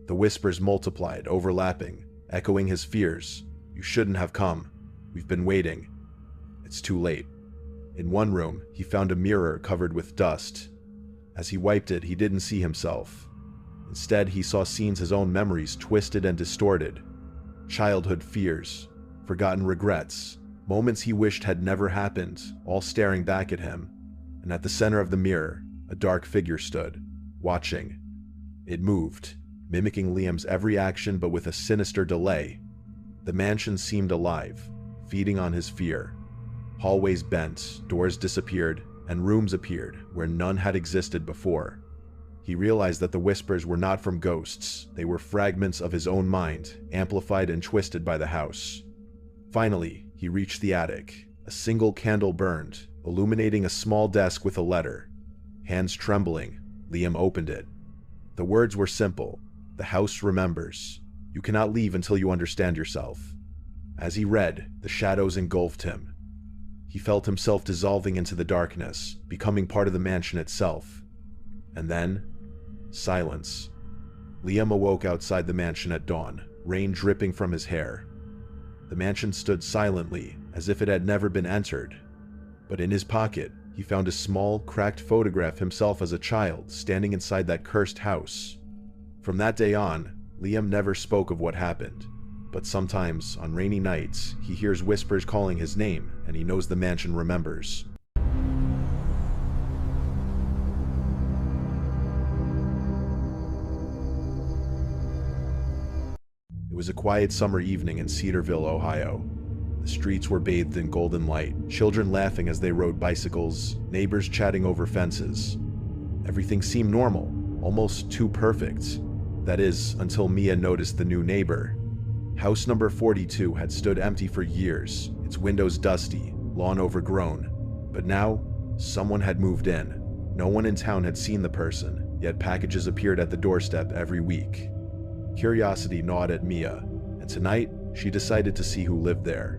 The whispers multiplied, overlapping, echoing his fears. "You shouldn't have come. We've been waiting." It's too late. In one room, he found a mirror covered with dust. As he wiped it, he didn't see himself. Instead, he saw scenes his own memories twisted and distorted. Childhood fears, forgotten regrets, moments he wished had never happened, all staring back at him. And at the center of the mirror, a dark figure stood, watching. It moved, mimicking Liam's every action but with a sinister delay. The mansion seemed alive, feeding on his fear. Hallways bent, doors disappeared, and rooms appeared where none had existed before. He realized that the whispers were not from ghosts. They were fragments of his own mind, amplified and twisted by the house. Finally, he reached the attic. A single candle burned, illuminating a small desk with a letter. Hands trembling, Liam opened it. The words were simple. "The house remembers. You cannot leave until you understand yourself." As he read, the shadows engulfed him. He felt himself dissolving into the darkness, becoming part of the mansion itself. And then, silence. Liam awoke outside the mansion at dawn, rain dripping from his hair. The mansion stood silently, as if it had never been entered. But in his pocket, he found a small, cracked photograph of himself as a child, standing inside that cursed house. From that day on, Liam never spoke of what happened. But sometimes, on rainy nights, he hears whispers calling his name, and he knows the mansion remembers. It was a quiet summer evening in Cedarville, Ohio. The streets were bathed in golden light, children laughing as they rode bicycles, neighbors chatting over fences. Everything seemed normal, almost too perfect. That is, until Mia noticed the new neighbor. House number 42 had stood empty for years, its windows dusty, lawn overgrown. But now, someone had moved in. No one in town had seen the person, yet packages appeared at the doorstep every week. Curiosity gnawed at Mia, and tonight, she decided to see who lived there.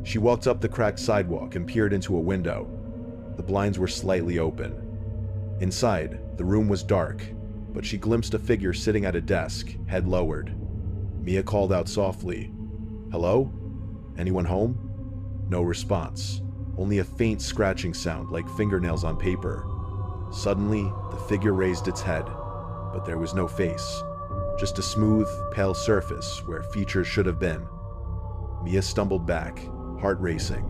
She walked up the cracked sidewalk and peered into a window. The blinds were slightly open. Inside, the room was dark, but she glimpsed a figure sitting at a desk, head lowered. Mia called out softly, "Hello? Anyone home?" No response, only a faint scratching sound like fingernails on paper. Suddenly, the figure raised its head, but there was no face, just a smooth, pale surface where features should have been. Mia stumbled back, heart racing.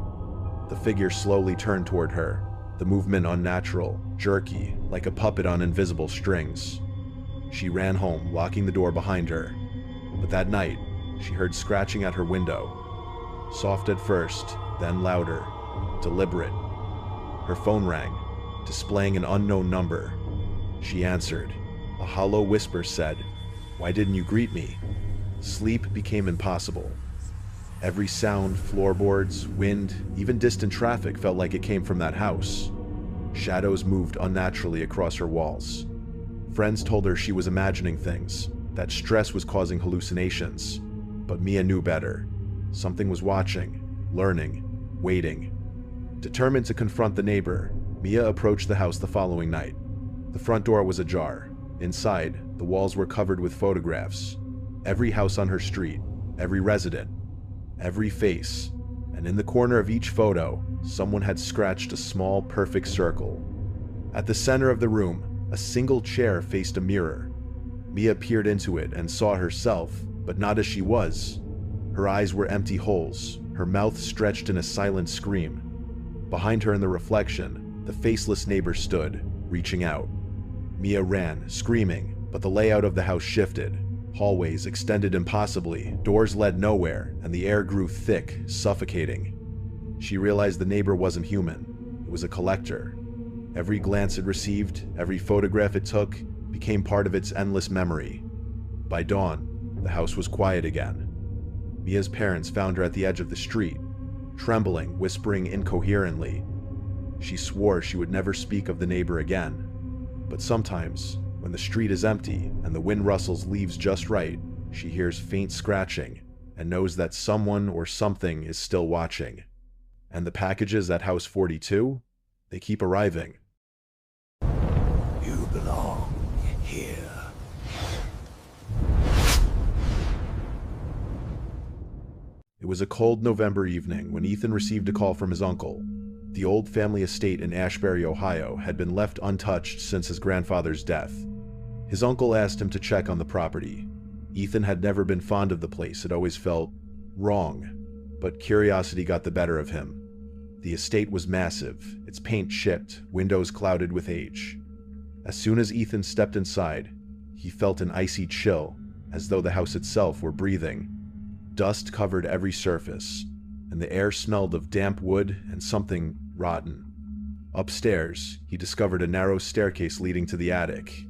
The figure slowly turned toward her, the movement unnatural, jerky, like a puppet on invisible strings. She ran home, locking the door behind her. But that night, she heard scratching at her window. Soft at first, then louder, deliberate. Her phone rang, displaying an unknown number. She answered. A hollow whisper said, "Why didn't you greet me?" Sleep became impossible. Every sound, floorboards, wind, even distant traffic felt like it came from that house. Shadows moved unnaturally across her walls. Friends told her she was imagining things, that stress was causing hallucinations. But Mia knew better. Something was watching, learning, waiting. Determined to confront the neighbor, Mia approached the house the following night. The front door was ajar. Inside, the walls were covered with photographs. Every house on her street, every resident, every face, and in the corner of each photo, someone had scratched a small, perfect circle. At the center of the room, a single chair faced a mirror. Mia peered into it and saw herself, but not as she was. Her eyes were empty holes, her mouth stretched in a silent scream. Behind her in the reflection, the faceless neighbor stood, reaching out. Mia ran, screaming, but the layout of the house shifted. Hallways extended impossibly, doors led nowhere, and the air grew thick, suffocating. She realized the neighbor wasn't human. It was a collector. Every glance it received, every photograph it took, became part of its endless memory. By dawn, the house was quiet again. Mia's parents found her at the edge of the street, trembling, whispering incoherently. She swore she would never speak of the neighbor again. But sometimes, when the street is empty and the wind rustles leaves just right, she hears faint scratching and knows that someone or something is still watching. And the packages at House 42? They keep arriving. You belong here. It was a cold November evening when Ethan received a call from his uncle. The old family estate in Ashbury, Ohio, had been left untouched since his grandfather's death. His uncle asked him to check on the property. Ethan had never been fond of the place, it always felt wrong, but curiosity got the better of him. The estate was massive, its paint chipped, windows clouded with age. As soon as Ethan stepped inside, he felt an icy chill, as though the house itself were breathing. Dust covered every surface, and the air smelled of damp wood and something rotten. Upstairs, he discovered a narrow staircase leading to the attic.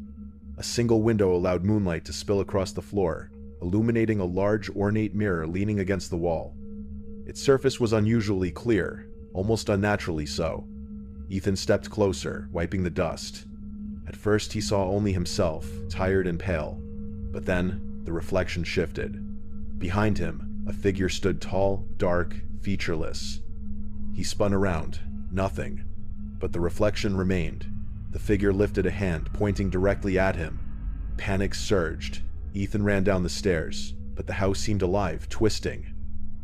A single window allowed moonlight to spill across the floor, illuminating a large, ornate mirror leaning against the wall. Its surface was unusually clear, almost unnaturally so. Ethan stepped closer, wiping the dust. At first, he saw only himself, tired and pale. But then, the reflection shifted. Behind him, a figure stood tall, dark, featureless. He spun around. Nothing. But the reflection remained. The figure lifted a hand, pointing directly at him. Panic surged. Ethan ran down the stairs, but the house seemed alive, twisting.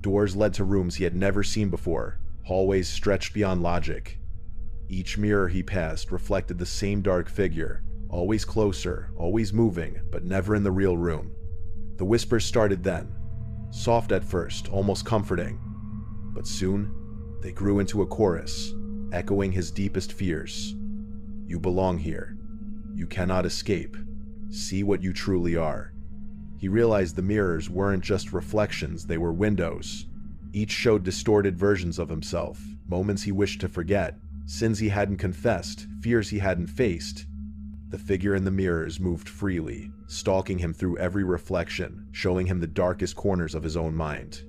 Doors led to rooms he had never seen before. Hallways stretched beyond logic. Each mirror he passed reflected the same dark figure, always closer, always moving, but never in the real room. The whispers started then, soft at first, almost comforting. But soon, they grew into a chorus, echoing his deepest fears. You belong here. You cannot escape. See what you truly are. He realized the mirrors weren't just reflections, they were windows. Each showed distorted versions of himself, moments he wished to forget, sins he hadn't confessed, fears he hadn't faced. The figure in the mirrors moved freely, stalking him through every reflection, showing him the darkest corners of his own mind.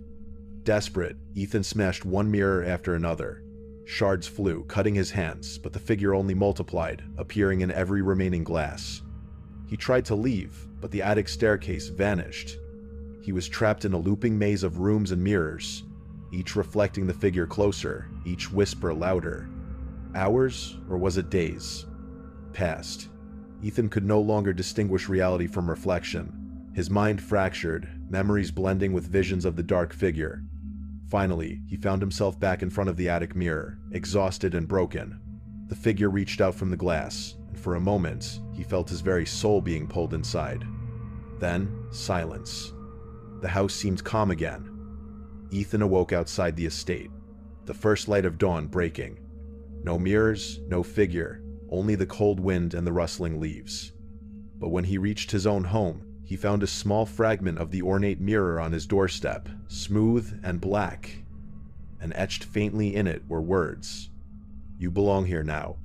Desperate, Ethan smashed one mirror after another. Shards flew, cutting his hands, but the figure only multiplied, appearing in every remaining glass. He tried to leave, but the attic staircase vanished. He was trapped in a looping maze of rooms and mirrors, each reflecting the figure closer, each whisper louder. Hours, or was it days, passed. Ethan could no longer distinguish reality from reflection. His mind fractured, memories blending with visions of the dark figure. Finally, he found himself back in front of the attic mirror, exhausted and broken. The figure reached out from the glass, and for a moment, he felt his very soul being pulled inside. Then, silence. The house seemed calm again. Ethan awoke outside the estate, the first light of dawn breaking. No mirrors, no figure, only the cold wind and the rustling leaves. But when he reached his own home, he found a small fragment of the ornate mirror on his doorstep, smooth and black, and etched faintly in it were words. You belong here now.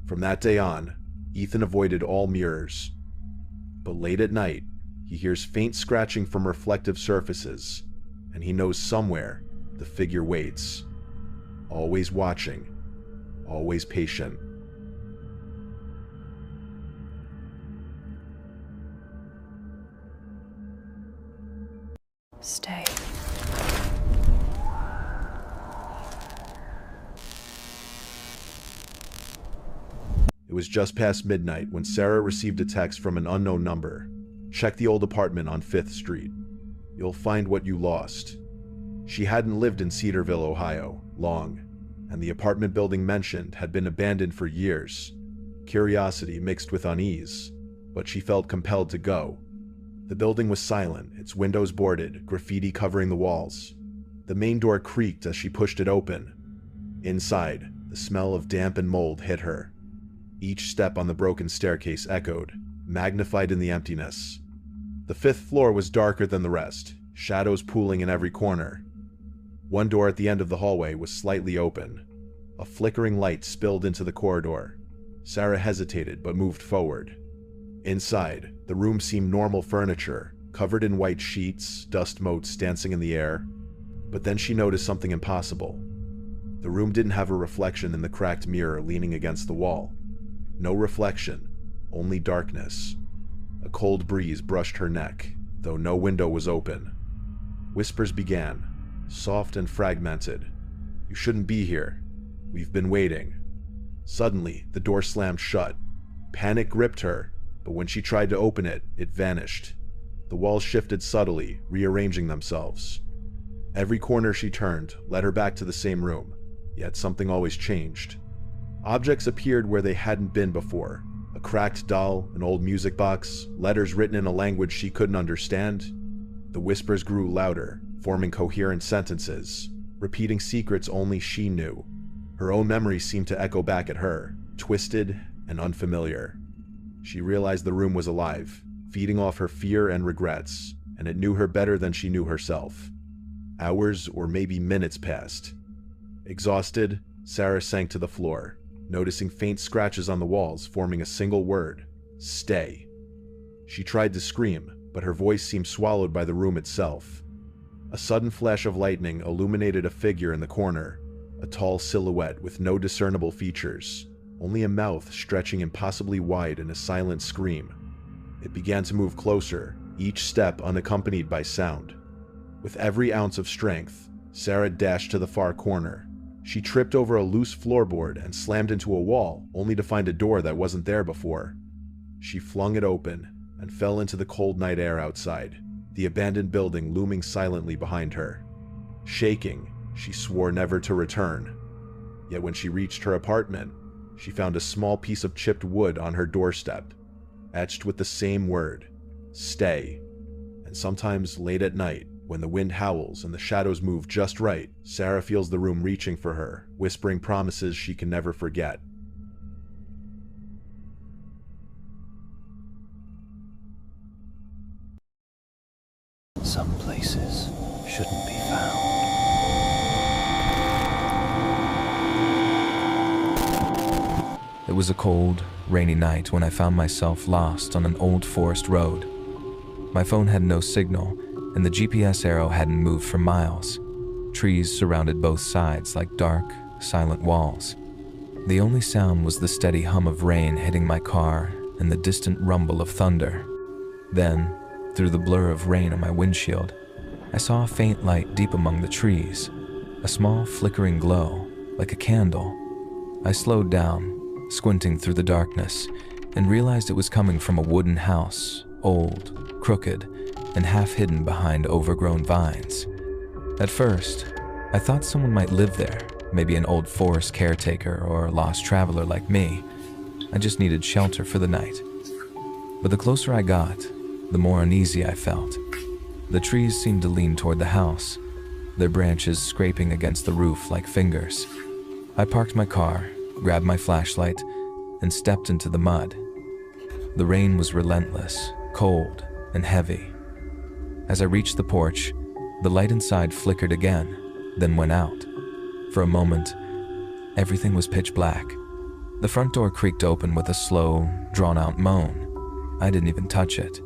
From that day on, Ethan avoided all mirrors. But late at night, he hears faint scratching from reflective surfaces, and he knows somewhere the figure waits, always watching, always patient. Stay. was just past midnight when Sarah received a text from an unknown number. Check the old apartment on 5th Street. You'll find what you lost. She hadn't lived in Cedarville, Ohio, long, and the apartment building mentioned had been abandoned for years. Curiosity mixed with unease, but she felt compelled to go. The building was silent, its windows boarded, graffiti covering the walls. The main door creaked as she pushed it open. Inside, the smell of damp and mold hit her. Each step on the broken staircase echoed, magnified in the emptiness. The 5th floor was darker than the rest, shadows pooling in every corner. One door at the end of the hallway was slightly open. A flickering light spilled into the corridor. Sarah hesitated but moved forward. Inside, the room seemed normal furniture, covered in white sheets, dust motes dancing in the air. But then she noticed something impossible. The room didn't have a reflection in the cracked mirror leaning against the wall. No reflection, only darkness. A cold breeze brushed her neck, though no window was open. Whispers began, soft and fragmented. You shouldn't be here. We've been waiting. Suddenly, the door slammed shut. Panic gripped her, but when she tried to open it, it vanished. The walls shifted subtly, rearranging themselves. Every corner she turned led her back to the same room, yet something always changed. Objects appeared where they hadn't been before. A cracked doll, an old music box, letters written in a language she couldn't understand. The whispers grew louder, forming coherent sentences, repeating secrets only she knew. Her own memories seemed to echo back at her, twisted and unfamiliar. She realized the room was alive, feeding off her fear and regrets, and it knew her better than she knew herself. Hours or maybe minutes passed. Exhausted, Sarah sank to the floor, noticing faint scratches on the walls forming a single word: stay. She tried to scream, but her voice seemed swallowed by the room itself. A sudden flash of lightning illuminated a figure in the corner, a tall silhouette with no discernible features, only a mouth stretching impossibly wide in a silent scream. It began to move closer, each step unaccompanied by sound. With every ounce of strength, Sarah dashed to the far corner. She tripped over a loose floorboard and slammed into a wall, only to find a door that wasn't there before. She flung it open and fell into the cold night air outside, the abandoned building looming silently behind her. Shaking, she swore never to return. Yet when she reached her apartment, she found a small piece of chipped wood on her doorstep, etched with the same word: stay. And sometimes late at night, when the wind howls and the shadows move just right, Sarah feels the room reaching for her, whispering promises she can never forget. Some places shouldn't be found. It was a cold, rainy night when I found myself lost on an old forest road. My phone had no signal, and the GPS arrow hadn't moved for miles. Trees surrounded both sides like dark, silent walls. The only sound was the steady hum of rain hitting my car and the distant rumble of thunder. Then, through the blur of rain on my windshield, I saw a faint light deep among the trees, a small flickering glow, like a candle. I slowed down, squinting through the darkness, and realized it was coming from a wooden house, old, crooked, and half hidden behind overgrown vines. At first, I thought someone might live there, maybe an old forest caretaker or a lost traveler like me. I just needed shelter for the night. But the closer I got, the more uneasy I felt. The trees seemed to lean toward the house, their branches scraping against the roof like fingers. I parked my car, grabbed my flashlight, and stepped into the mud. The rain was relentless, cold, and heavy. As I reached the porch, the light inside flickered again, then went out. For a moment, everything was pitch black. The front door creaked open with a slow, drawn-out moan. I didn't even touch it.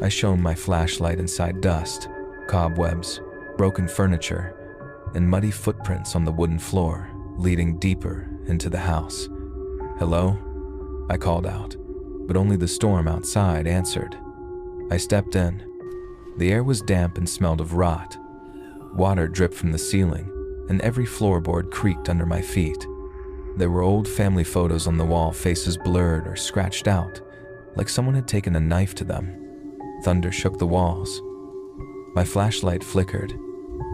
I shone my flashlight inside dust, cobwebs, broken furniture, and muddy footprints on the wooden floor, leading deeper into the house. "Hello?" I called out, but only the storm outside answered. I stepped in. The air was damp and smelled of rot. Water dripped from the ceiling, and every floorboard creaked under my feet. There were old family photos on the wall, faces blurred or scratched out, like someone had taken a knife to them. Thunder shook the walls. My flashlight flickered.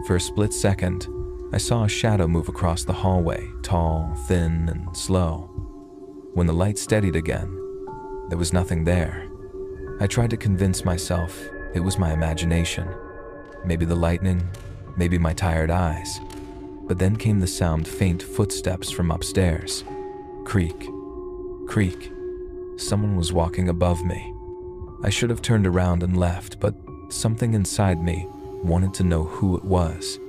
For a split second, I saw a shadow move across the hallway, tall, thin, and slow. When the light steadied again, there was nothing there. I tried to convince myself it was my imagination. Maybe the lightning, maybe my tired eyes. But then came the sound, faint footsteps from upstairs. Creak, creak. Someone was walking above me. I should have turned around and left, but something inside me wanted to know who it was.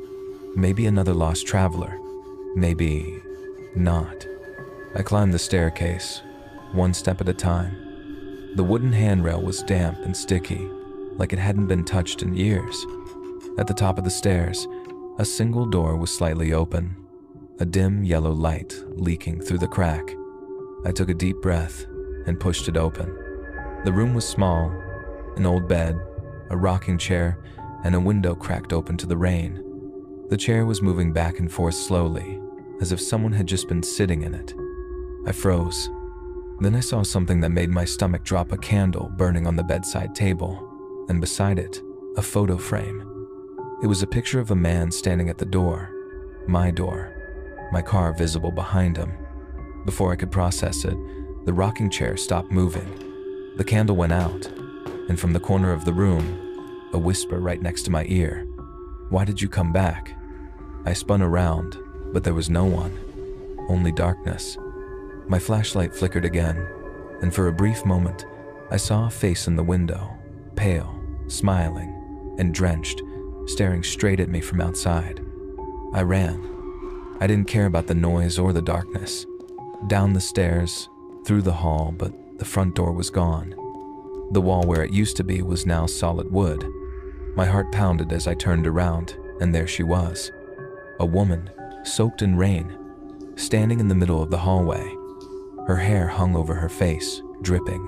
Maybe another lost traveler. Maybe not. I climbed the staircase, one step at a time. The wooden handrail was damp and sticky, like it hadn't been touched in years. At the top of the stairs, a single door was slightly open, a dim yellow light leaking through the crack. I took a deep breath and pushed it open. The room was small, an old bed, a rocking chair, and a window cracked open to the rain. The chair was moving back and forth slowly, as if someone had just been sitting in it. I froze. Then I saw something that made my stomach drop, a candle burning on the bedside table, and beside it, a photo frame. It was a picture of a man standing at the door, my car visible behind him. Before I could process it, the rocking chair stopped moving. The candle went out, and from the corner of the room, a whisper right next to my ear. "Why did you come back?" I spun around, but there was no one, only darkness. My flashlight flickered again, and for a brief moment, I saw a face in the window, pale, smiling, and drenched, staring straight at me from outside. I ran. I didn't care about the noise or the darkness. Down the stairs, through the hall, but the front door was gone. The wall where it used to be was now solid wood. My heart pounded as I turned around, and there she was. A woman, soaked in rain, standing in the middle of the hallway. Her hair hung over her face, dripping.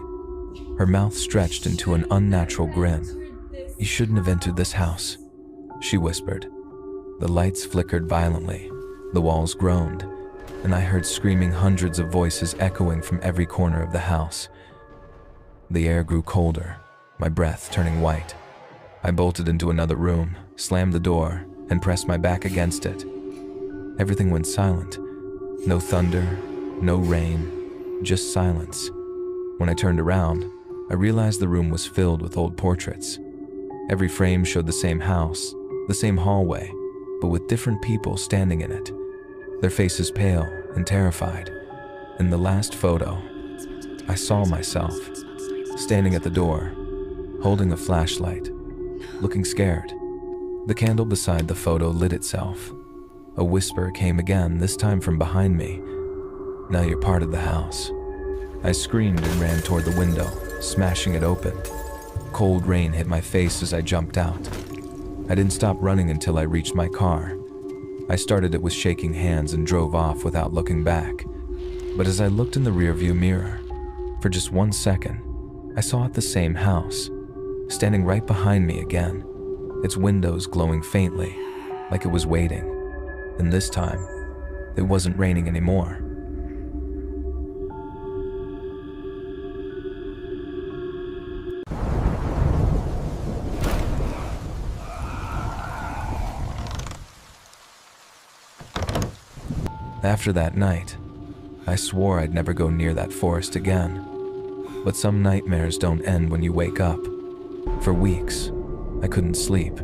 Her mouth stretched into an unnatural grin. "You shouldn't have entered this house," she whispered. The lights flickered violently, the walls groaned, and I heard screaming, hundreds of voices echoing from every corner of the house. The air grew colder, my breath turning white. I bolted into another room, slammed the door, and pressed my back against it. Everything went silent. No thunder, no rain, just silence. When I turned around, I realized the room was filled with old portraits. Every frame showed the same house, the same hallway, but with different people standing in it, their faces pale and terrified. In the last photo, I saw myself, standing at the door, holding a flashlight, looking scared. The candle beside the photo lit itself. A whisper came again, this time from behind me. "Now you're part of the house." I screamed and ran toward the window, smashing it open. Cold rain hit my face as I jumped out. I didn't stop running until I reached my car. I started it with shaking hands and drove off without looking back. But as I looked in the rearview mirror, for just 1 second, I saw it, the same house, standing right behind me again, its windows glowing faintly, like it was waiting. And this time, it wasn't raining anymore. After that night, I swore I'd never go near that forest again. But some nightmares don't end when you wake up. For weeks, I couldn't sleep.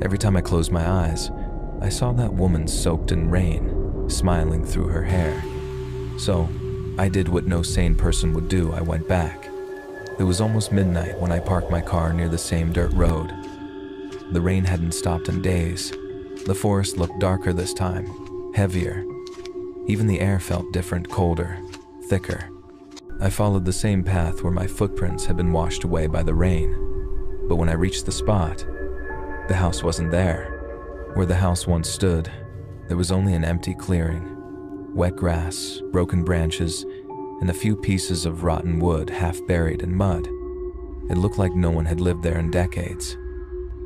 Every time I closed my eyes, I saw that woman soaked in rain, smiling through her hair. So, I did what no sane person would do. I went back. It was almost midnight when I parked my car near the same dirt road. The rain hadn't stopped in days. The forest looked darker this time, heavier. Even the air felt different, colder, thicker. I followed the same path where my footprints had been washed away by the rain. But when I reached the spot, the house wasn't there. Where the house once stood, there was only an empty clearing. Wet grass, broken branches, and a few pieces of rotten wood half buried in mud. It looked like no one had lived there in decades.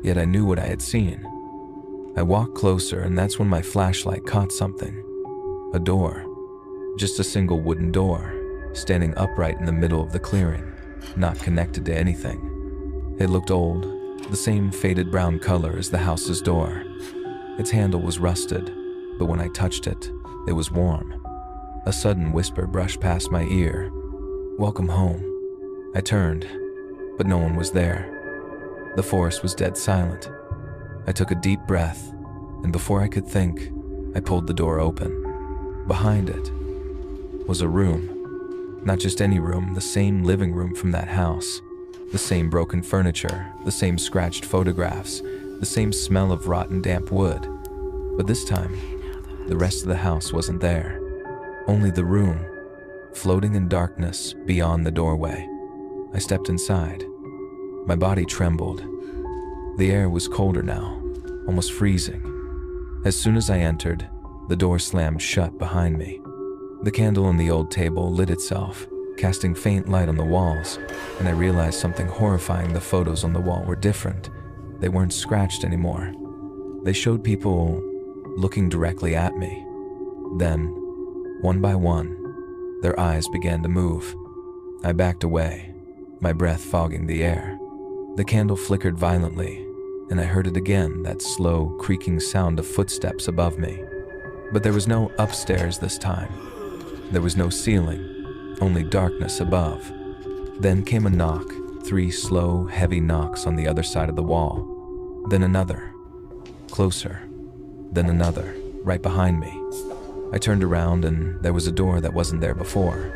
Yet I knew what I had seen. I walked closer, and that's when my flashlight caught something. A door. Just a single wooden door, standing upright in the middle of the clearing, not connected to anything. It looked old, the same faded brown color as the house's door. Its handle was rusted, but when I touched it, it was warm. A sudden whisper brushed past my ear. "Welcome home." I turned, but no one was there. The forest was dead silent. I took a deep breath, and before I could think, I pulled the door open. Behind it was a room. Not just any room, the same living room from that house. The same broken furniture, the same scratched photographs, the same smell of rotten damp wood. But this time, the rest of the house wasn't there. Only the room, floating in darkness beyond the doorway. I stepped inside. My body trembled. The air was colder now, almost freezing. As soon as I entered, the door slammed shut behind me. The candle on the old table lit itself, casting faint light on the walls, and I realized something horrifying. The photos on the wall were different. They weren't scratched anymore. They showed people looking directly at me. Then, one by one, their eyes began to move. I backed away, my breath fogging the air. The candle flickered violently, and I heard it again, that slow, creaking sound of footsteps above me. But there was no upstairs this time. There was no ceiling, only darkness above. Then came a knock, 3 slow, heavy knocks on the other side of the wall. Then another, closer. Then another, right behind me. I turned around and there was a door that wasn't there before.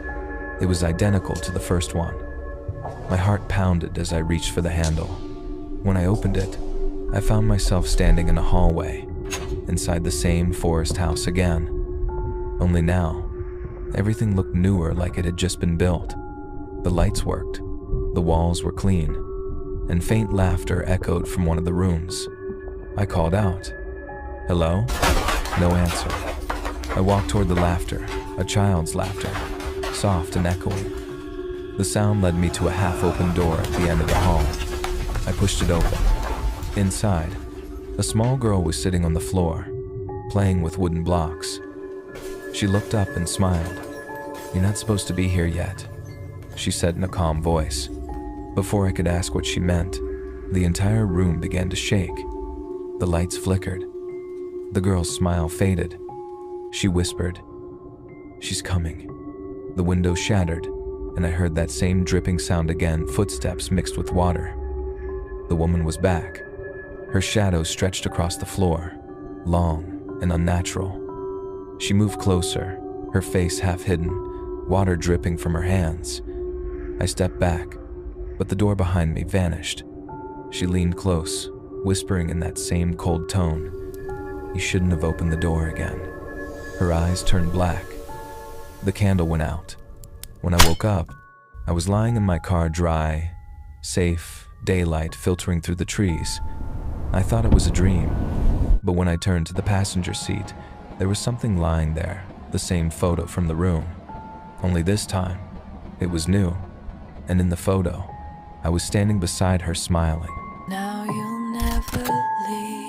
It was identical to the first one. My heart pounded as I reached for the handle. When I opened it, I found myself standing in a hallway, inside the same forest house again. Only now, everything looked newer, like it had just been built. The lights worked, the walls were clean, and faint laughter echoed from one of the rooms. I called out, "Hello?" No answer. I walked toward the laughter, a child's laughter, soft and echoing. The sound led me to a half-open door at the end of the hall. I pushed it open. Inside, a small girl was sitting on the floor, playing with wooden blocks. She looked up and smiled. "You're not supposed to be here yet," she said in a calm voice. Before I could ask what she meant, the entire room began to shake. The lights flickered. The girl's smile faded. She whispered, "She's coming." The window shattered, and I heard that same dripping sound again, footsteps mixed with water. The woman was back. Her shadow stretched across the floor, long and unnatural. She moved closer, her face half hidden, water dripping from her hands. I stepped back, but the door behind me vanished. She leaned close, whispering in that same cold tone, "You shouldn't have opened the door again." Her eyes turned black. The candle went out. When I woke up, I was lying in my car, dry, safe, daylight filtering through the trees. I thought it was a dream, but when I turned to the passenger seat, there was something lying there, the same photo from the room. Only this time, it was new, and in the photo, I was standing beside her smiling. Now you'll never leave.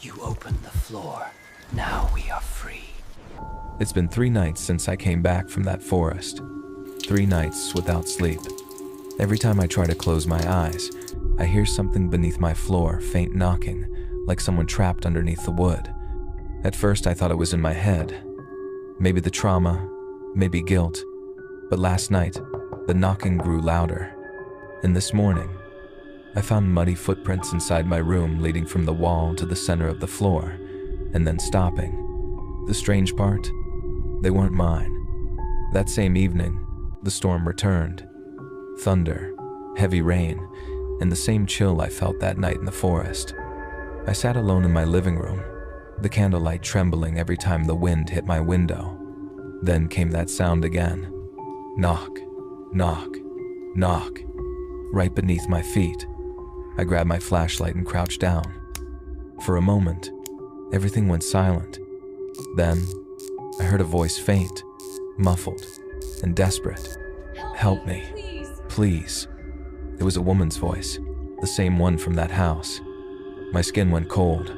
You opened the floor. Now we are free. It's been 3 nights since I came back from that forest. 3 nights without sleep. Every time I try to close my eyes, I hear something beneath my floor, faint knocking, like someone trapped underneath the wood. At first I thought it was in my head. Maybe the trauma, maybe guilt. But last night, the knocking grew louder. And this morning, I found muddy footprints inside my room leading from the wall to the center of the floor, and then stopping. The strange part? They weren't mine. That same evening, the storm returned. Thunder, heavy rain, and the same chill I felt that night in the forest. I sat alone in my living room, the candlelight trembling every time the wind hit my window. Then came that sound again. Knock, knock, knock, right beneath my feet. I grabbed my flashlight and crouched down. For a moment, everything went silent. Then, I heard a voice faint, muffled, and desperate. "Help me, please." It was a woman's voice, the same one from that house. My skin went cold.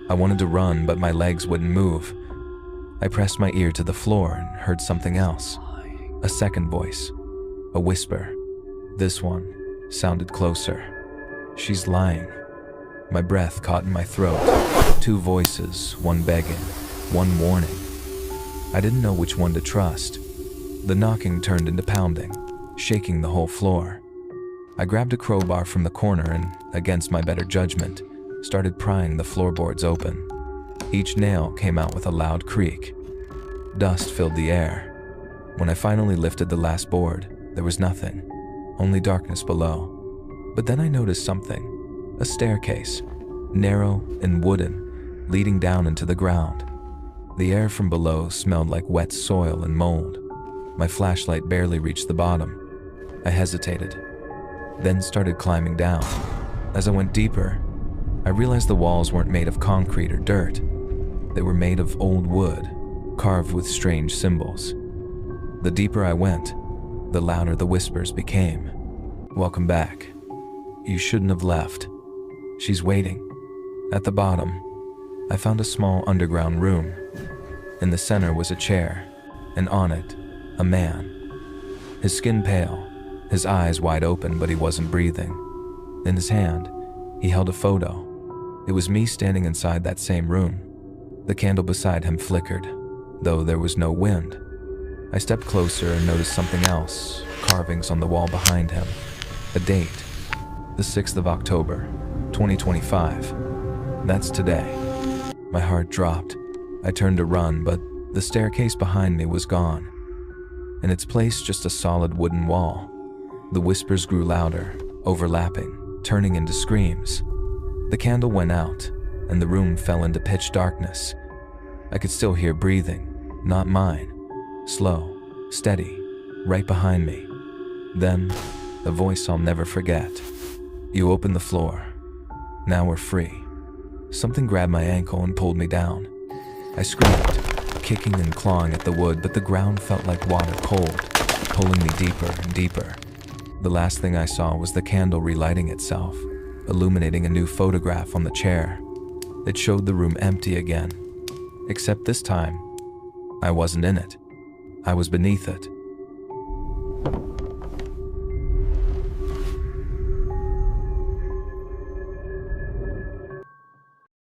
I wanted to run, but my legs wouldn't move. I pressed my ear to the floor and heard something else. A second voice, a whisper. This one sounded closer. She's lying. My breath caught in my throat. Two voices, one begging, one warning. I didn't know which one to trust. The knocking turned into pounding, shaking the whole floor. I grabbed a crowbar from the corner and, against my better judgment, started prying the floorboards open. Each nail came out with a loud creak. Dust filled the air. When I finally lifted the last board, there was nothing, only darkness below. But then I noticed something, a staircase, narrow and wooden, leading down into the ground. The air from below smelled like wet soil and mold. My flashlight barely reached the bottom. I hesitated, then started climbing down. As I went deeper, I realized the walls weren't made of concrete or dirt. They were made of old wood, carved with strange symbols. The deeper I went, the louder the whispers became. Welcome back. You shouldn't have left. She's waiting. At the bottom, I found a small underground room. In the center was a chair, and on it, a man. His skin pale, his eyes wide open, but he wasn't breathing. In his hand, he held a photo. It was me standing inside that same room. The candle beside him flickered, though there was no wind. I stepped closer and noticed something else, carvings on the wall behind him. A date, the 6th of October, 2025. That's today. My heart dropped. I turned to run, but the staircase behind me was gone. In its place, just a solid wooden wall. The whispers grew louder, overlapping, turning into screams. The candle went out, and the room fell into pitch darkness. I could still hear breathing, not mine. Slow, steady, right behind me. Then, a voice I'll never forget. You opened the floor. Now we're free. Something grabbed my ankle and pulled me down. I screamed, kicking and clawing at the wood, but the ground felt like water cold, pulling me deeper and deeper. The last thing I saw was the candle relighting itself, illuminating a new photograph on the chair. It showed the room empty again, except this time, I wasn't in it. I was beneath it.